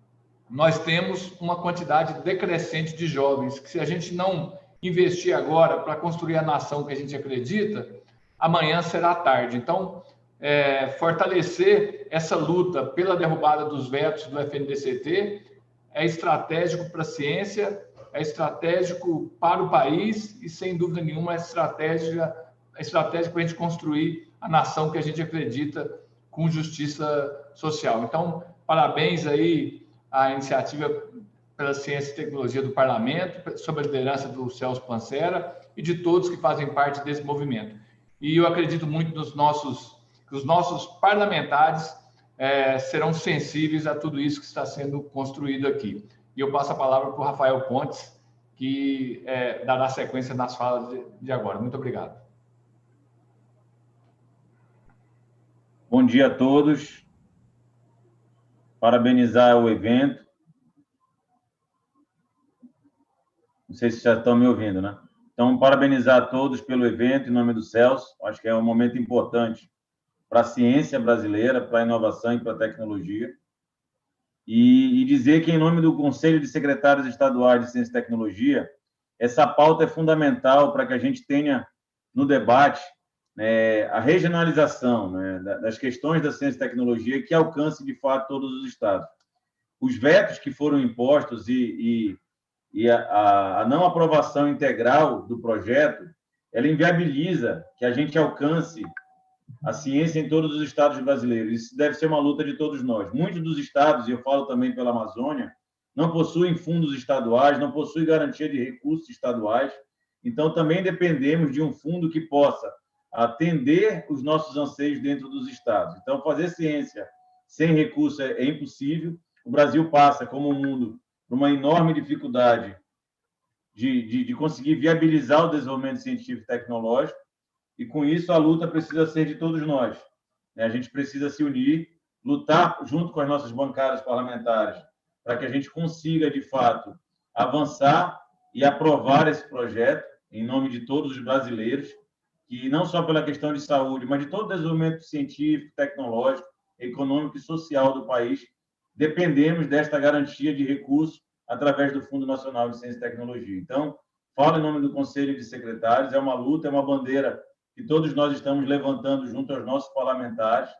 nós temos uma quantidade decrescente de jovens, que se a gente não investir agora para construir a nação que a gente acredita, amanhã será tarde. Então, fortalecer essa luta pela derrubada dos vetos do FNDCT é estratégico para a ciência, é estratégico para o país e, sem dúvida nenhuma, é estratégico para a gente construir a nação que a gente acredita com justiça social. Então, parabéns aí à iniciativa pela Ciência e Tecnologia do Parlamento, sob a liderança do Celso Pancera e de todos que fazem parte desse movimento. E eu acredito muito que os nossos parlamentares serão sensíveis a tudo isso que está sendo construído aqui. E eu passo a palavra para o Rafael Pontes, que dará sequência nas falas de agora. Muito obrigado. Bom dia a todos. Parabenizar o evento. Não sei se já estão me ouvindo, né? Então, parabenizar a todos pelo evento, em nome do Celso. Acho que é um momento importante para a ciência brasileira, para a inovação e para a tecnologia. E dizer que, em nome do Conselho de Secretários Estaduais de Ciência e Tecnologia, essa pauta é fundamental para que a gente tenha no debate a regionalização das questões da ciência e tecnologia que alcance, de fato, todos os estados. Os vetos que foram impostos e a não aprovação integral do projeto, ela inviabiliza que a gente alcance a ciência em todos os estados brasileiros. Isso deve ser uma luta de todos nós. Muitos dos estados, e eu falo também pela Amazônia, não possuem fundos estaduais, não possuem garantia de recursos estaduais, então também dependemos de um fundo que possa atender os nossos anseios dentro dos estados. Então, fazer ciência sem recurso é impossível. O Brasil passa, como o mundo, por uma enorme dificuldade de conseguir viabilizar o desenvolvimento científico e tecnológico, e, com isso, a luta precisa ser de todos nós. A gente precisa se unir, lutar junto com as nossas bancadas parlamentares para que a gente consiga, de fato, avançar e aprovar esse projeto em nome de todos os brasileiros, que não só pela questão de saúde, mas de todo o desenvolvimento científico, tecnológico, econômico e social do país, dependemos desta garantia de recursos através do Fundo Nacional de Ciência e Tecnologia. Então, falo em nome do Conselho de Secretários, é uma luta, é uma bandeira que todos nós estamos levantando junto aos nossos parlamentares,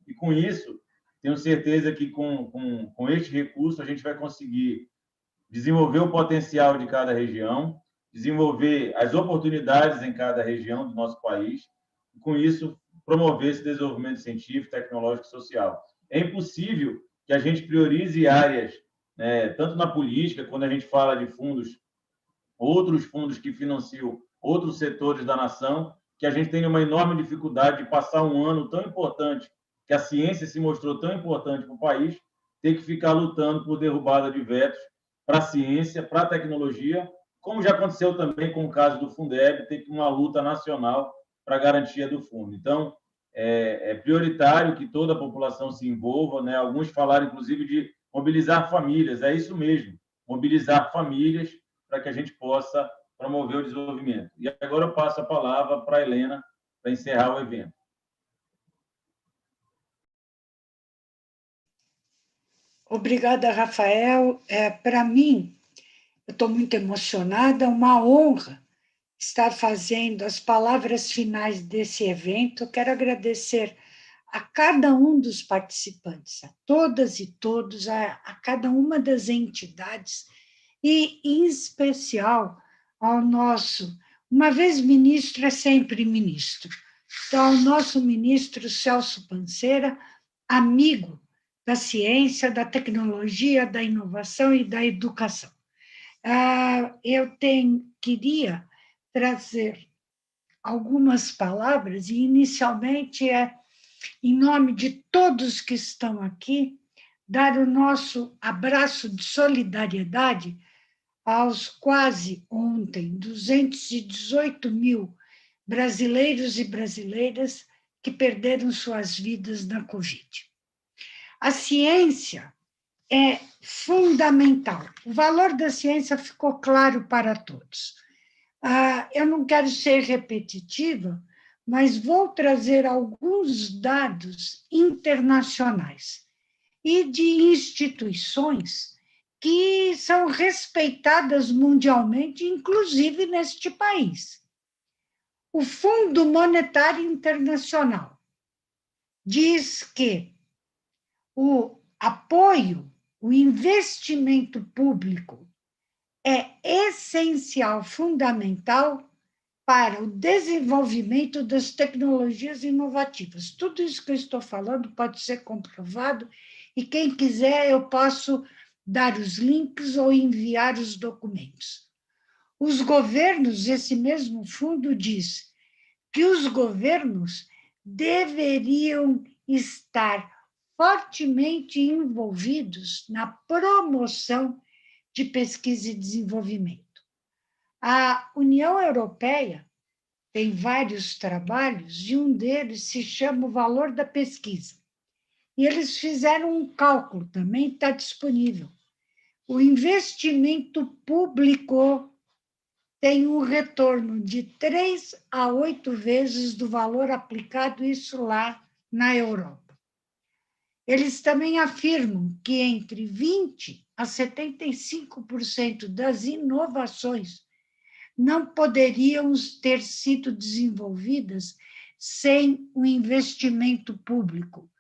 e, com isso, tenho certeza que, com este recurso, a gente vai conseguir desenvolver o potencial de cada região, desenvolver as oportunidades em cada região do nosso país, e, com isso, promover esse desenvolvimento científico, tecnológico e social. É impossível que a gente priorize áreas, tanto na política, quando a gente fala de fundos, outros fundos que financiam outros setores da nação, que a gente tenha uma enorme dificuldade de passar um ano tão importante, que a ciência se mostrou tão importante para o país, ter que ficar lutando por derrubada de vetos para a ciência, para a tecnologia, como já aconteceu também com o caso do Fundeb, ter uma luta nacional para a garantia do fundo. Então, é prioritário que toda a população se envolva, né? Alguns falaram, inclusive, de mobilizar famílias. É isso mesmo, mobilizar famílias para que a gente possa promover o desenvolvimento. E agora eu passo a palavra para a Helena para encerrar o evento. Obrigada, Rafael. Para mim, eu estou muito emocionada, é uma honra estar fazendo as palavras finais desse evento. Eu quero agradecer a cada um dos participantes, a todas e todos, a cada uma das entidades, e, em especial, ao nosso, uma vez ministro, é sempre ministro, então, ao nosso ministro Celso Pancera, amigo da ciência, da tecnologia, da inovação e da educação. Eu queria trazer algumas palavras, e inicialmente em nome de todos que estão aqui, dar o nosso abraço de solidariedade aos quase ontem 218 mil brasileiros e brasileiras que perderam suas vidas na Covid. A ciência é fundamental. O valor da ciência ficou claro para todos. Eu não quero ser repetitiva, mas vou trazer alguns dados internacionais e de instituições que são respeitadas mundialmente, inclusive neste país. O Fundo Monetário Internacional diz que o apoio, o investimento público é essencial, fundamental para o desenvolvimento das tecnologias inovativas. Tudo isso que eu estou falando pode ser comprovado, e quem quiser eu posso dar os links ou enviar os documentos. Os governos, esse mesmo fundo diz que os governos deveriam estar fortemente envolvidos na promoção de pesquisa e desenvolvimento. A União Europeia tem vários trabalhos, e um deles se chama O Valor da Pesquisa. E eles fizeram um cálculo, também está disponível. O investimento público tem um retorno de 3 a 8 vezes do valor aplicado, isso lá na Europa. Eles também afirmam que entre 20% a 75% das inovações não poderiam ter sido desenvolvidas sem o investimento público.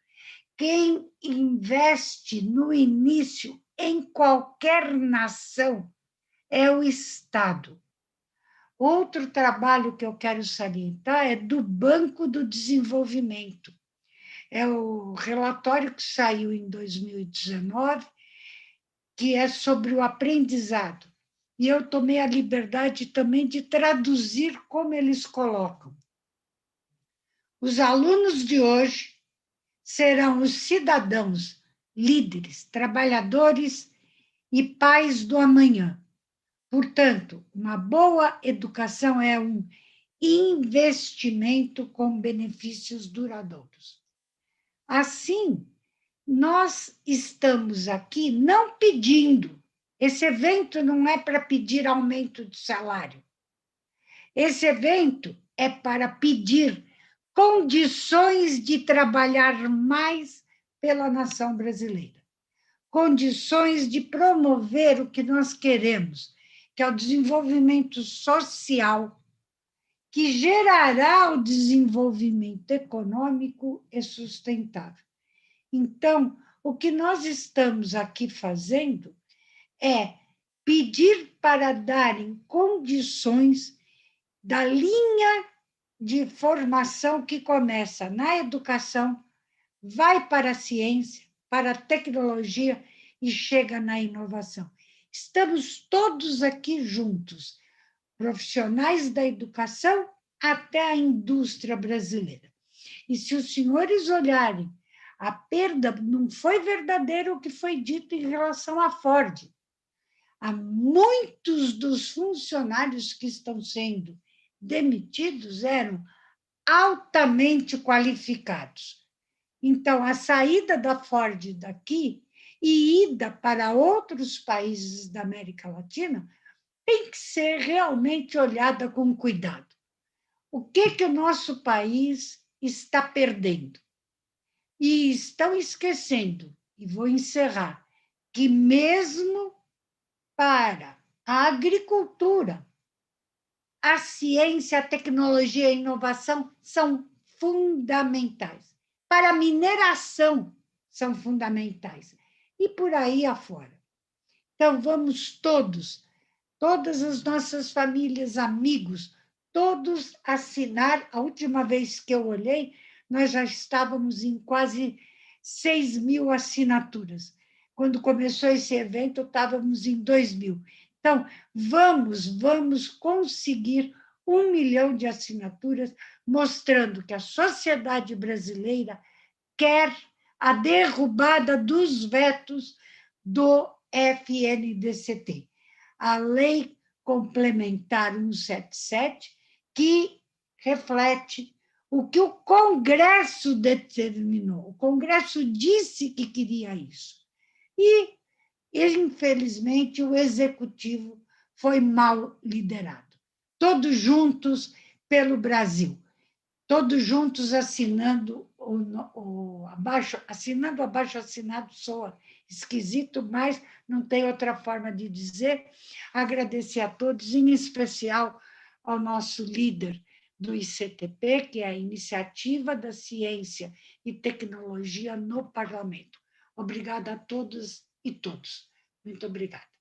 Quem investe no início em qualquer nação é o Estado. Outro trabalho que eu quero salientar é do Banco do Desenvolvimento. É o relatório que saiu em 2019, que é sobre o aprendizado. E eu tomei a liberdade também de traduzir como eles colocam. Os alunos de hoje serão os cidadãos líderes, trabalhadores e pais do amanhã. Portanto, uma boa educação é um investimento com benefícios duradouros. Assim, nós estamos aqui não pedindo, esse evento não é para pedir aumento de salário. Esse evento é para pedir condições de trabalhar mais pela nação brasileira, condições de promover o que nós queremos, que é o desenvolvimento social, que gerará o desenvolvimento econômico e sustentável. Então, o que nós estamos aqui fazendo é pedir para darem condições da linha de formação que começa na educação, vai para a ciência, para a tecnologia e chega na inovação. Estamos todos aqui juntos, profissionais da educação até a indústria brasileira. E se os senhores olharem, a perda não foi verdadeira o que foi dito em relação à Ford. Há muitos dos funcionários que estão sendo demitidos eram altamente qualificados. Então, a saída da Ford daqui e ida para outros países da América Latina tem que ser realmente olhada com cuidado. O que o nosso país está perdendo? E estão esquecendo, e vou encerrar, que mesmo para a agricultura, a ciência, a tecnologia e a inovação são fundamentais. Para a mineração, são fundamentais. E por aí afora. Então, vamos todos, todas as nossas famílias, amigos, todos assinar. A última vez que eu olhei, nós já estávamos em quase 6.000 assinaturas. Quando começou esse evento, estávamos em 2.000. Então, vamos conseguir 1 milhão de assinaturas, mostrando que a sociedade brasileira quer a derrubada dos vetos do FNDCT, a Lei Complementar 177, que reflete o que o Congresso determinou. O Congresso disse que queria isso. E, infelizmente, o Executivo foi mal liderado. Todos juntos pelo Brasil, todos juntos assinando o abaixo-assinado soa esquisito, mas não tem outra forma de dizer. Agradecer a todos, em especial ao nosso líder do ICTP, que é a Iniciativa da Ciência e Tecnologia no Parlamento. Obrigada a todos e todos. Muito obrigada.